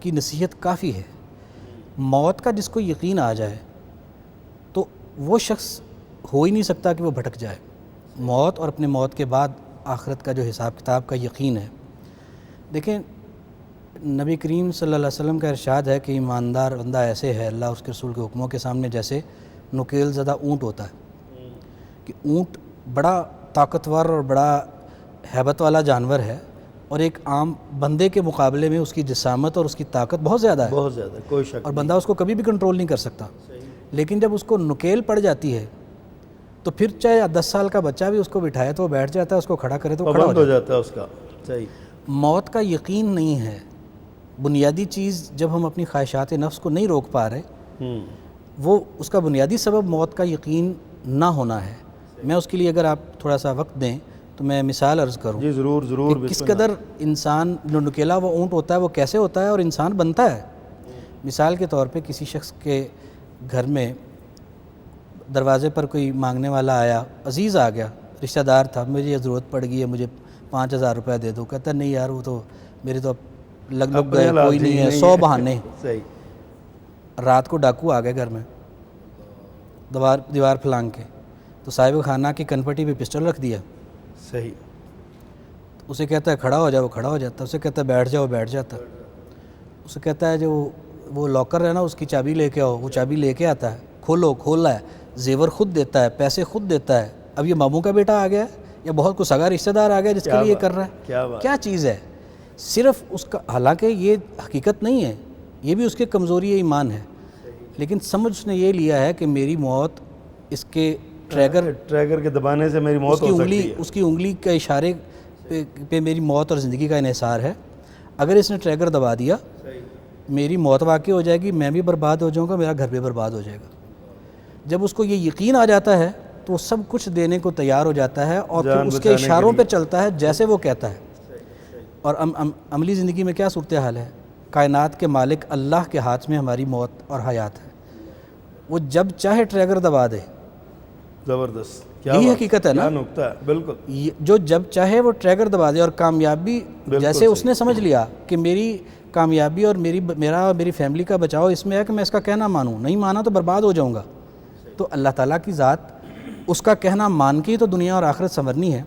کی نصیحت کافی ہے۔ موت کا جس کو یقین آ جائے تو وہ شخص ہو ہی نہیں سکتا کہ وہ بھٹک جائے۔ موت اور اپنے موت کے بعد آخرت کا جو حساب کتاب کا یقین ہے۔ دیکھیں نبی کریم صلی اللہ علیہ وسلم کا ارشاد ہے کہ ایماندار بندہ ایسے ہے اللہ اس کے رسول کے حکموں کے سامنے جیسے نکیل زدہ اونٹ ہوتا ہے، کہ اونٹ بڑا طاقتور اور بڑا ہیبت والا جانور ہے، اور ایک عام بندے کے مقابلے میں اس کی جسامت اور اس کی طاقت بہت زیادہ ہے، بہت زیادہ، کوئی شک اور بندہ اس کو کبھی بھی کنٹرول نہیں کر سکتا۔ لیکن جب اس کو نکیل پڑ جاتی ہے تو پھر چاہے 10 سال کا بچہ بھی اس کو بٹھائے تو وہ بیٹھ جاتا ہے، اس کو کھڑا کرے تو وہ کھڑا ہو جاتا ہے اس کا۔ صحیح۔ موت کا یقین نہیں ہے بنیادی چیز، جب ہم اپنی خواہشات نفس کو نہیں روک پا رہے، وہ اس کا بنیادی سبب موت کا یقین نہ ہونا ہے۔ میں اس کے لیے اگر آپ تھوڑا سا وقت دیں تو میں مثال عرض کروں جی ضرور ضرور۔ کہ کس قدر انسان جو نکیلا وہ اونٹ ہوتا ہے وہ کیسے ہوتا ہے اور انسان بنتا ہے۔ مثال کے طور پہ کسی شخص کے گھر میں دروازے پر کوئی مانگنے والا آیا، عزیز آ گیا، رشتہ دار تھا، مجھے یہ ضرورت پڑ گئی ہے، مجھے 5000 روپے دے دو۔ کہتا نہیں یار وہ تو میرے تو لگ گئے، کوئی نہیں ہے، 100 بہانے۔ صحیح۔ رات کو ڈاکو آ گئے گھر میں دیوار پھلانگ کے، تو صاحب خانہ کی کنپٹی پہ پسٹل رکھ دیا۔ صحیح۔ اسے کہتا ہے کھڑا ہو جا، وہ کھڑا ہو جاتا ہے، اسے کہتا ہے بیٹھ جاؤ، بیٹھ جاتا ہے، اسے کہتا ہے جو وہ لاکر ہے نا اس کی چابی لے کے آؤ، وہ چابی لے کے آتا ہے، کھولا ہے، زیور خود دیتا ہے، پیسے خود دیتا ہے۔ اب یہ ماموں کا بیٹا آ گیا ہے یا بہت کوئی سگا رشتہ دار آ گیا جس کے لیے یہ کر رہا ہے؟ کیا چیز ہے؟ صرف اس کا، حالانکہ یہ حقیقت نہیں ہے، یہ بھی اس کے کمزوری ایمان ہے، لیکن سمجھ اس نے یہ لیا ہے کہ میری موت اس کے ٹریگر کے دبانے سے میری موت ہو سکتی ہے، اس کی انگلی کے اشارے پہ میری موت اور زندگی کا انحصار ہے۔ اگر اس نے ٹریگر دبا دیا میری موت واقع ہو جائے گی، میں بھی برباد ہو جاؤں گا، میرا گھر بھی برباد ہو جائے گا۔ جب اس کو یہ یقین آ جاتا ہے تو وہ سب کچھ دینے کو تیار ہو جاتا ہے اور پھر اس کے اشاروں پہ چلتا ہے جیسے وہ کہتا ہے۔ اور عملی زندگی میں کیا صورتحال ہے؟ کائنات کے مالک اللہ کے ہاتھ میں ہماری موت اور حیات ہے، وہ جب چاہے ٹریگر دبا دے۔ زبردست، یہی حقیقت ہے نا، کیا نکتہ ہے، بالکل۔ جو جب چاہے وہ ٹریگر دبا دے، اور کامیابی جیسے اس نے سمجھ لیا کہ میری کامیابی اور میری فیملی کا بچاؤ اس میں ہے کہ میں اس کا کہنا مانوں، نہیں مانا تو برباد ہو جاؤں گا۔ تو اللہ تعالیٰ کی ذات اس کا کہنا مان کے ہی تو دنیا اور آخرت سنورنی ہے،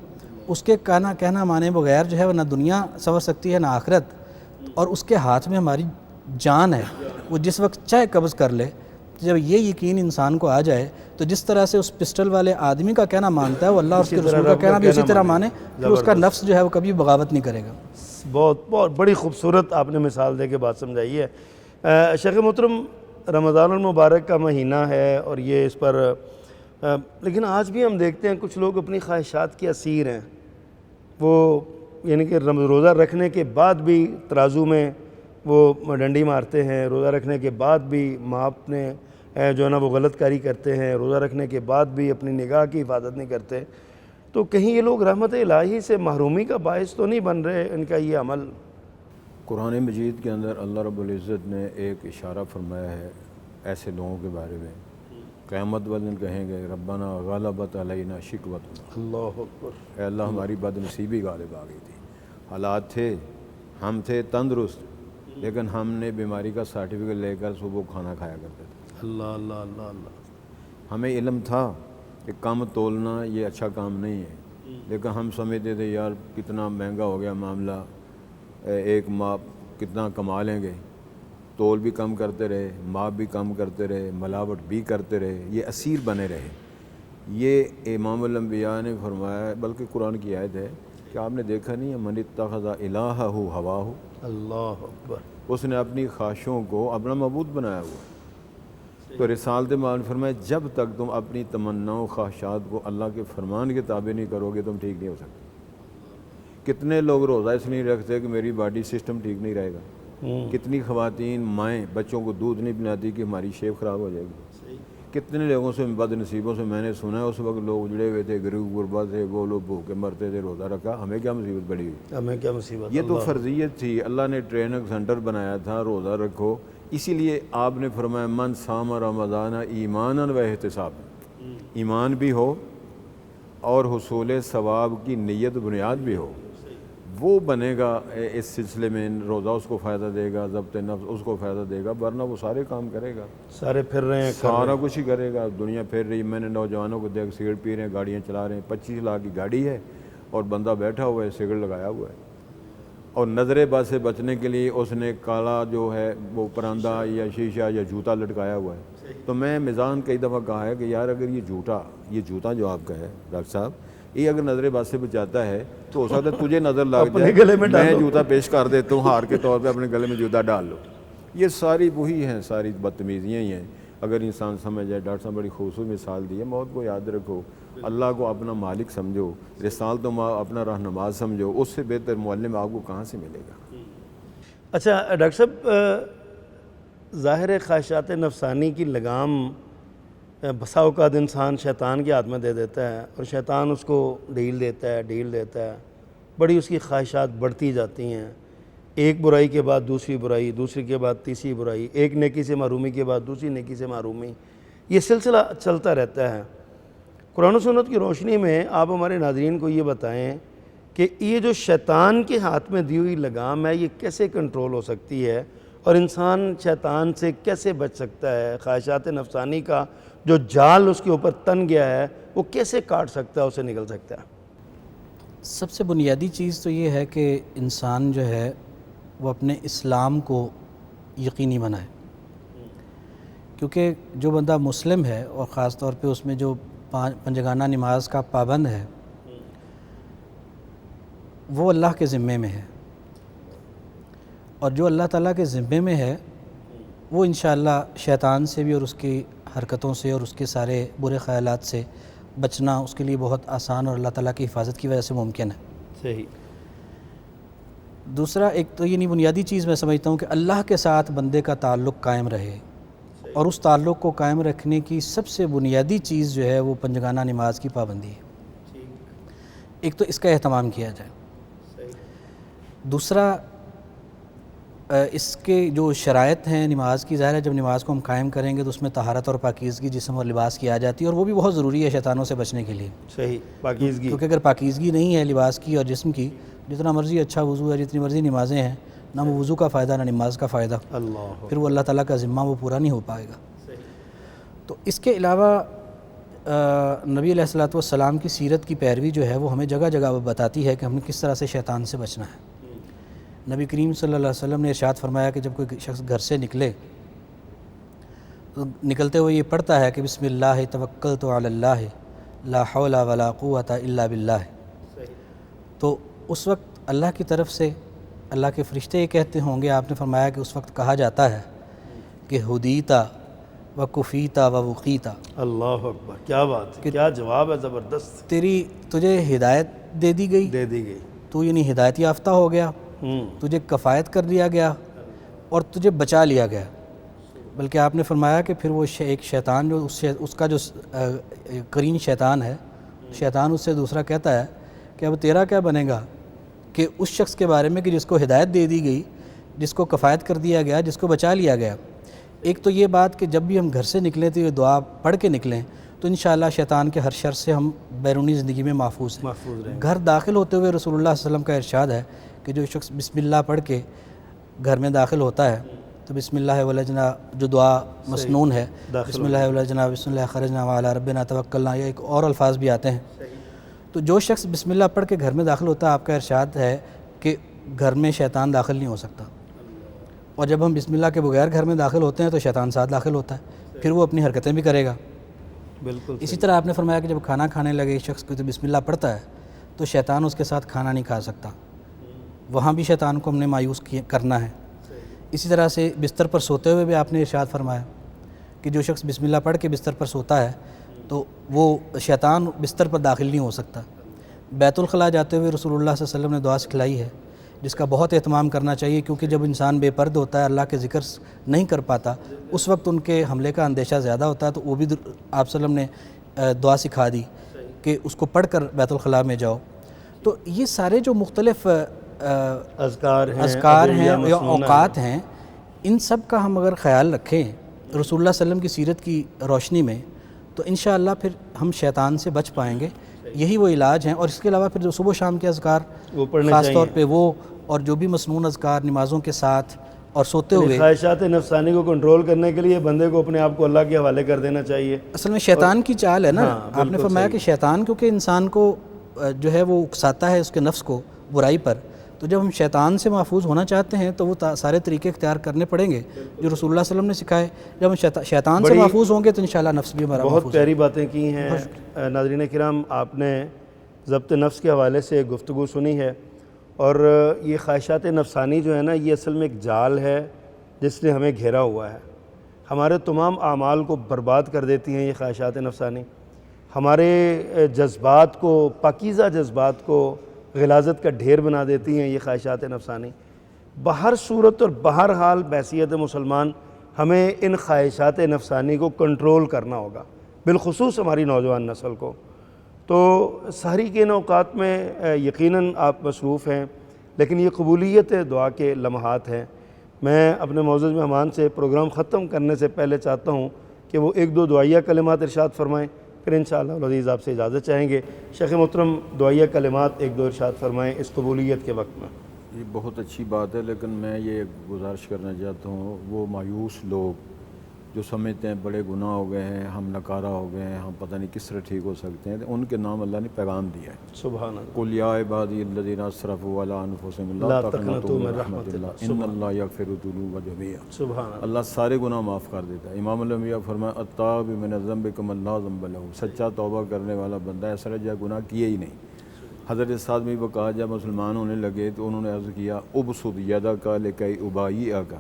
اس کے کہنا مانے بغیر جو ہے وہ نہ دنیا سنور سکتی ہے نہ آخرت، اور اس کے ہاتھ میں ہماری جان ہے، وہ جس وقت چاہے قبض کر لے۔ جب یہ یقین انسان کو آ جائے تو جس طرح سے اس پسٹل والے آدمی کا کہنا مانتا ہے وہ اللہ اور اس کے رسول کا کہنا بھی اسی طرح مانے، پھر اس کا نفس جو ہے وہ کبھی بغاوت نہیں کرے گا۔ بہت بڑی خوبصورت آپ نے مثال دے کے بات سمجھائی ہے۔ شیخ محترم، رمضان المبارک کا مہینہ ہے اور یہ اس پر لیکن آج بھی ہم دیکھتے ہیں کچھ لوگ اپنی خواہشات کے اسیر ہیں، وہ یعنی کہ روزہ رکھنے کے بعد بھی ترازو میں وہ ڈنڈی مارتے ہیں، روزہ رکھنے کے بعد بھی ماں اپنے جو ہے نا وہ غلط کاری کرتے ہیں، روزہ رکھنے کے بعد بھی اپنی نگاہ کی حفاظت نہیں کرتے، تو کہیں یہ لوگ رحمت الہی سے محرومی کا باعث تو نہیں بن رہے ان کا یہ عمل؟ قرآن مجید کے اندر اللہ رب العزت نے ایک اشارہ فرمایا ہے ایسے لوگوں کے بارے میں، قیامت والدن کہیں گے ربنا غلبت علینا شکوتنا، اللہ اکبر، اے اللہ ہماری بد نصیبی غالب آ گئی تھی، حالات تھے، ہم تھے تندرست لیکن ہم نے بیماری کا سرٹیفکیٹ لے کر صبح کھانا کھایا کرتے تھے، اللہ اللہ اللہ اللہ، ہمیں علم تھا کہ کم تولنا یہ اچھا کام نہیں ہے، لیکن ہم سمجھتے تھے یار کتنا مہنگا ہو گیا معاملہ، ایک ماہ کتنا کما لیں گے، تول بھی کم کرتے رہے، ماپ بھی کم کرتے رہے، ملاوٹ بھی کرتے رہے، یہ اسیر بنے رہے۔ یہ امام الانبیاء نے فرمایا ہے، بلکہ قرآن کی آیت ہے کہ آپ نے دیکھا نہیں ہے من اتخذ الہہ ہواہ، اللہ اکبر، اس نے اپنی خواہشوں کو اپنا معبود بنایا ہوا ہے۔ تو رسالت مآل فرمایا جب تک تم اپنی تمناؤں خواہشات کو اللہ کے فرمان کے تابع نہیں کرو گے تم ٹھیک نہیں ہو سکتے۔ کتنے لوگ روزہ اس لیے رکھتے کہ میری باڈی سسٹم ٹھیک نہیں رہے گا، کتنی خواتین مائیں بچوں کو دودھ نہیں پلاتی کہ ہماری شیپ خراب ہو جائے گی، کتنے لوگوں سے بد نصیبوں سے میں نے سنا ہے اس وقت لوگ اجڑے ہوئے تھے، غریب غربا تھے، وہ لوگ بھوکے مرتے تھے، روزہ رکھا، ہمیں کیا مصیبت پڑی ہوئی، ہمیں کیا مصیبت۔ یہ تو فرضیت تھی، اللہ نے ٹریننگ سینٹر بنایا تھا روزہ رکھو، اسی لیے آپ نے فرمایا من صام رمضان ایمانا و احتسابا، ایمان بھی ہو اور حصول ثواب کی نیت بنیاد بھی ہو، وہ بنے گا اس سلسلے میں، روزہ اس کو فائدہ دے گا، ضبط نفس اس کو فائدہ دے گا، ورنہ وہ سارے کام کرے گا، سارے پھر رہے ہیں، سارا کچھ ہی کرے گا، دنیا پھر رہی۔ میں نے نوجوانوں کو دیکھ سگریٹ پی رہے ہیں، گاڑیاں چلا رہے ہیں، 25 لاکھ کی گاڑی ہے اور بندہ بیٹھا ہوا ہے سگریٹ لگایا ہوا ہے، اور نظر بد سے بچنے کے لیے اس نے کالا جو ہے وہ پراندہ یا شیشہ یا جوتا لٹکایا ہوا ہے۔ تو میں میزان کئی دفعہ کہا ہے کہ یار اگر یہ جوتا جو آپ کا ہے ڈاکٹر صاحب، یہ اگر نظر بد سے بچاتا ہے تو ہو سکتا ہے تجھے نظر لگ اپنے جائے، گلے میں ڈال میں لو۔ جوتا پیش کر دیتا ہوں ہار کے طور پہ، اپنے گلے میں جوتا ڈال لو۔ یہ ساری وہی ہیں، ساری بدتمیزیاں ہی ہیں۔ اگر انسان سمجھ جائے، ڈاکٹر صاحب بڑی خوبصورت مثال دی ہے، موت کو یاد رکھو، اللہ کو اپنا مالک سمجھو، رسالت و اپنا رہنماز سمجھو، اس سے بہتر معلم آپ کو کہاں سے ملے گا۔ اچھا ڈاکٹر صاحب، ظاہر ہے خواہشات نفسانی کی لگام بسا اوقات انسان شیطان کے ہاتھ میں دے دیتا ہے، اور شیطان اس کو ڈھیل دیتا ہے، بڑی اس کی خواہشات بڑھتی جاتی ہیں، ایک برائی کے بعد دوسری برائی، دوسری کے بعد تیسری برائی، ایک نیکی سے محرومی کے بعد دوسری نیکی سے محرومی، یہ سلسلہ چلتا رہتا ہے۔ قرآن و سنت کی روشنی میں آپ ہمارے ناظرین کو یہ بتائیں کہ یہ جو شیطان کے ہاتھ میں دی ہوئی لگام ہے یہ کیسے کنٹرول ہو سکتی ہے، اور انسان شیطان سے کیسے بچ سکتا ہے، خواہشات نفسانی کا جو جال اس کے اوپر تن گیا ہے وہ کیسے کاٹ سکتا ہے، اسے نکل سکتا ہے؟ سب سے بنیادی چیز تو یہ ہے کہ انسان جو ہے وہ اپنے اسلام کو یقینی بنائے، کیونکہ جو بندہ مسلم ہے اور خاص طور پہ اس میں جو پنجگانہ نماز کا پابند ہے وہ اللہ کے ذمے میں ہے، اور جو اللہ تعالیٰ کے ذمے میں ہے وہ انشاءاللہ شیطان سے بھی اور اس کی حرکتوں سے اور اس کے سارے برے خیالات سے بچنا اس کے لیے بہت آسان اور اللہ تعالیٰ کی حفاظت کی وجہ سے ممکن ہے۔ صحیح۔ دوسرا ایک تو یہ نہیں بنیادی چیز میں سمجھتا ہوں کہ اللہ کے ساتھ بندے کا تعلق قائم رہے، اور اس تعلق کو قائم رکھنے کی سب سے بنیادی چیز جو ہے وہ پنجگانہ نماز کی پابندی ہے۔ ایک تو اس کا اہتمام کیا جائے، دوسرا اس کے جو شرائط ہیں نماز کی، ظاہر ہے جب نماز کو ہم قائم کریں گے تو اس میں طہارت اور پاکیزگی جسم اور لباس کی آ جاتی ہے، اور وہ بھی بہت ضروری ہے شیطانوں سے بچنے کے لیے۔ صحیح، پاکیزگی، کیونکہ اگر پاکیزگی نہیں ہے لباس کی اور جسم کی، جتنا مرضی اچھا وضو ہے، جتنی مرضی نمازیں ہیں، نہ وہ وضو کا فائدہ نہ نماز کا فائدہ، اللہ، پھر وہ اللہ تعالیٰ کا ذمہ وہ پورا نہیں ہو پائے گا۔ تو اس کے علاوہ نبی علیہ الصلوۃ والسلام کی سیرت کی پیروی جو ہے وہ ہمیں جگہ جگہ بتاتی ہے کہ ہمیں کس طرح سے شیطان سے بچنا ہے۔ نبی کریم صلی اللہ علیہ وسلم نے ارشاد فرمایا کہ جب کوئی شخص گھر سے نکلے تو نکلتے ہوئے یہ پڑھتا ہے کہ بسم اللہ توکلت علی اللہ لا حول ولا قوت الا باللہ، تو اس وقت اللہ کی طرف سے اللہ کے فرشتے یہ کہتے ہوں گے، آپ نے فرمایا کہ اس وقت کہا جاتا ہے کہ ہدیتا و کفیتا و وقیتا، اللہ اکبر، کیا بات ہے، کیا جواب ہے زبردست، تجھے ہدایت دے دی گئی، دے دی گئی، تو یعنی ہدایت یافتہ ہو گیا، تجھے کفایت کر دیا گیا اور تجھے بچا لیا گیا۔ بلکہ آپ نے فرمایا کہ پھر وہ ایک شیطان جو اس کا جو قرین شیطان ہے، شیطان اس سے دوسرا کہتا ہے کہ اب تیرا کیا بنے گا کہ اس شخص کے بارے میں کہ جس کو ہدایت دے دی گئی، جس کو کفایت کر دیا گیا، جس کو بچا لیا گیا۔ ایک تو یہ بات کہ جب بھی ہم گھر سے نکلیں تو یہ دعا پڑھ کے نکلیں تو انشاءاللہ شیطان کے ہر شر سے ہم بیرونی زندگی میں محفوظ ہیں۔ گھر داخل ہوتے ہوئے رسول اللہ صلی اللہ علیہ وسلم کا ارشاد ہے کہ جو شخص بسم اللہ پڑھ کے گھر میں داخل ہوتا ہے تو بسم اللہ ولجنا جو دعا مسنون ہے، بسم اللہ ولجنا بسم اللہ خرجنا وعلی ربنا توکلنا، یہ ایک اور الفاظ بھی آتے ہیں۔ تو جو شخص بسم اللہ پڑھ کے گھر میں داخل ہوتا ہے، آپ کا ارشاد ہے کہ گھر میں شیطان داخل نہیں ہو سکتا، اور جب ہم بسم اللہ کے بغیر گھر میں داخل ہوتے ہیں تو شیطان ساتھ داخل ہوتا ہے، پھر وہ اپنی حرکتیں بھی کرے گا۔ بالکل اسی طرح آپ نے فرمایا کہ جب کھانا کھانے لگے شخص کو تو بسم اللہ پڑھتا ہے تو شیطان اس کے ساتھ کھانا نہیں کھا سکتا، وہاں بھی شیطان کو ہم نے مایوس کرنا ہے۔ اسی طرح سے بستر پر سوتے ہوئے بھی آپ نے ارشاد فرمایا کہ جو شخص بسم اللہ پڑھ کے بستر پر سوتا ہے تو وہ شیطان بستر پر داخل نہیں ہو سکتا۔ بیت الخلاء جاتے ہوئے رسول اللہ صلی اللہ علیہ وسلم نے دعا سکھلائی ہے جس کا بہت اہتمام کرنا چاہیے، کیونکہ جب انسان بے پرد ہوتا ہے، اللہ کے ذکر نہیں کر پاتا، اس وقت ان کے حملے کا اندیشہ زیادہ ہوتا ہے، تو وہ بھی آپ صلی اللہ علیہ وسلم نے دعا سکھا دی کہ اس کو پڑھ کر بیت الخلاء میں جاؤ۔ تو یہ سارے جو مختلف اذکار ہیں یا اوقات ہیں، ان سب کا ہم اگر خیال رکھیں رسول اللہ صلی اللہ علیہ وسلم کی سیرت کی روشنی میں تو انشاءاللہ پھر ہم شیطان سے بچ پائیں گے۔ یہی وہ علاج ہیں۔ اور اس کے علاوہ پھر جو صبح و شام کے اذکار وہ پڑھنے خاص چاہیے، طور پہ وہ، اور جو بھی مسنون اذکار نمازوں کے ساتھ اور سوتے ہوئے، خواہشات نفسانی کو کنٹرول کرنے کے لیے بندے کو اپنے آپ کو اللہ کے حوالے کر دینا چاہیے۔ اصل میں شیطان کی چال ہے نا، آپ نے فرمایا کہ شیطان کیونکہ انسان کو جو ہے وہ اکساتا ہے اس کے نفس کو برائی پر، تو جب ہم شیطان سے محفوظ ہونا چاہتے ہیں تو وہ سارے طریقے اختیار کرنے پڑیں گے جو رسول اللہ صلی اللہ علیہ وسلم نے سکھائے۔ جب ہم شیطان سے محفوظ ہوں گے تو انشاءاللہ نفس بھی ہمارا بہت پیاری باتیں کی ہیں ناظرین کرام، آپ نے ضبط نفس کے حوالے سے گفتگو سنی ہے، اور یہ خواہشات نفسانی جو ہے نا، یہ اصل میں ایک جال ہے جس نے ہمیں گھیرا ہوا ہے، ہمارے تمام اعمال کو برباد کر دیتی ہیں یہ خواہشات نفسانی، ہمارے جذبات کو، پاکیزہ جذبات کو غلاظت کا ڈھیر بنا دیتی ہیں یہ خواہشات نفسانی۔ بہر صورت اور بہر حال بحیثیت مسلمان ہمیں ان خواہشات نفسانی کو کنٹرول کرنا ہوگا، بالخصوص ہماری نوجوان نسل کو۔ تو سحری کے ان اوقات میں یقیناً آپ مصروف ہیں، لیکن یہ قبولیت دعا کے لمحات ہیں۔ میں اپنے معزز مہمان سے پروگرام ختم کرنے سے پہلے چاہتا ہوں کہ وہ ایک دو دعائیہ کلمات ارشاد فرمائیں، پھر انشاءاللہ العزیز آپ سے اجازت چاہیں گے۔ شیخ محترم دعائیہ کلمات ایک دو ارشاد فرمائیں اس قبولیت کے وقت میں۔ یہ بہت اچھی بات ہے، لیکن میں یہ گزارش کرنا چاہتا ہوں، وہ مایوس لوگ جو سمجھتے ہیں بڑے گناہ ہو گئے ہیں، ہم نکارہ ہو گئے ہیں، ہم پتہ نہیں کس طرح ٹھیک ہو سکتے ہیں، ان کے نام اللہ نے پیغام دیا ہے۔ سبحان اللہ۔ قل یا عبادی الذین اسرفوا علی انفسہم لا تقنطوا من رحمۃ اللہ ان اللہ یغفر الذنوب جميعا۔ سبحان اللہ۔ اللہ سارے گناہ معاف کر دیتا ہے۔ امام الانبیاء فرمایا التائب من الذنب کمن لا ذنب لہ، سچا توبہ کرنے والا بندہ ایسا ہے جو گناہ کیے ہی نہیں۔ حضرت سعد بن وقاص جب مسلمان ہونے لگے تو انہوں نے عرض کیا ابسط یدک لکی ابایعک،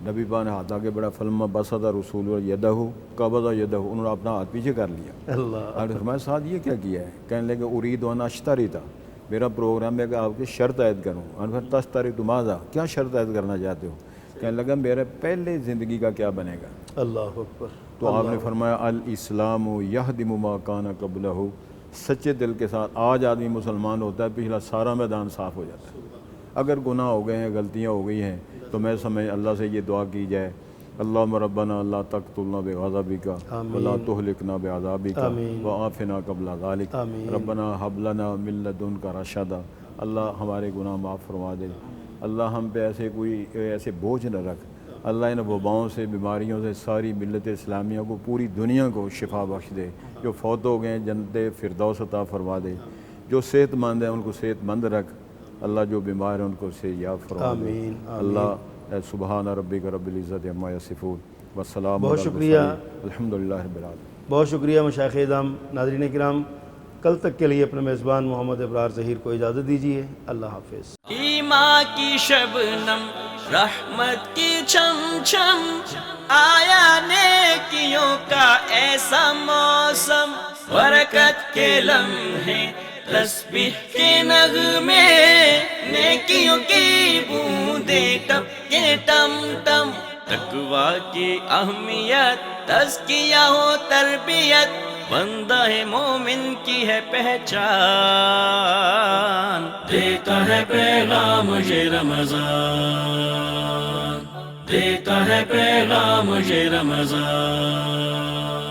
نبی پاک نے ہاتھ آگے بڑھا، فلما بسط رسول یدہ قبض یدہ، انہوں نے اپنا ہاتھ پیچھے کر لیا۔ اللہ، آپ نے فرمایا سعد یہ کیا کیا ہے؟ کہنے لگے ارید ان اشتری تھا، میرا پروگرام ہے کہ آپ کی شرط عائد کروں۔ اور پھر تشتری تمہارا کیا شرط عائد کرنا چاہتے ہو؟ کہنے لگا میرے پہلے زندگی کا کیا بنے گا؟ اللہ اکبر۔ تو آپ نے فرمایا الاسلام یہدم ما کان قبلہ، سچے دل کے ساتھ آج آدمی مسلمان ہوتا ہے پچھلا سارا میدان صاف ہو جاتا ہے۔ اگر گناہ ہو گئے ہیں، غلطیاں ہو گئی ہیں، تو میں سمجھ اللہ سے یہ دعا کی جائے اللہم ربنا لا تقتلنا بغضبک ولا تہلکنا بعذابک وعافنا قبل ذلک ربنا ہب لنا من لدنک رشدا۔ اللہ ہمارے گناہ معاف فرما دے، اللہ ہم پہ ایسے بوجھ نہ رکھ، اللہ ان وباؤں سے، بیماریوں سے ساری ملت اسلامیہ کو، پوری دنیا کو شفا بخش دے۔ جو فوت ہو گئے ہیں جنت فردوس عطا فرما دے، جو صحت مند ہیں ان کو صحت مند رکھ، اللہ جو بیمار ہیں ان کو صحت فرما دے۔ اللہ سبحان ربک رب العزت عما یصفون والسلام بہت شکریہ، الحمدللہ رب العالمین۔ بہت شکریہ مشائخ اعظام۔ ناظرین کرام، کل تک کے لیے اپنے میزبان محمد ابرار ظہیر کو اجازت دیجیے۔ اللہ حافظ۔ ایمان کی شبنم رحمت کی چھم چھم، آیا نیکیوں کا ایسا موسم، برکت کے لمحے تسبیح کے نغمے، نیکیوں کی بوندیں ٹپ کے ٹم ٹم، تقویٰ کی اہمیت، تزکیہ و تربیت، بندہ مومن کی ہے پہچان، دیتا ہے پیغام یہ رمضان، دیتا ہے پیغام یہ رمضان۔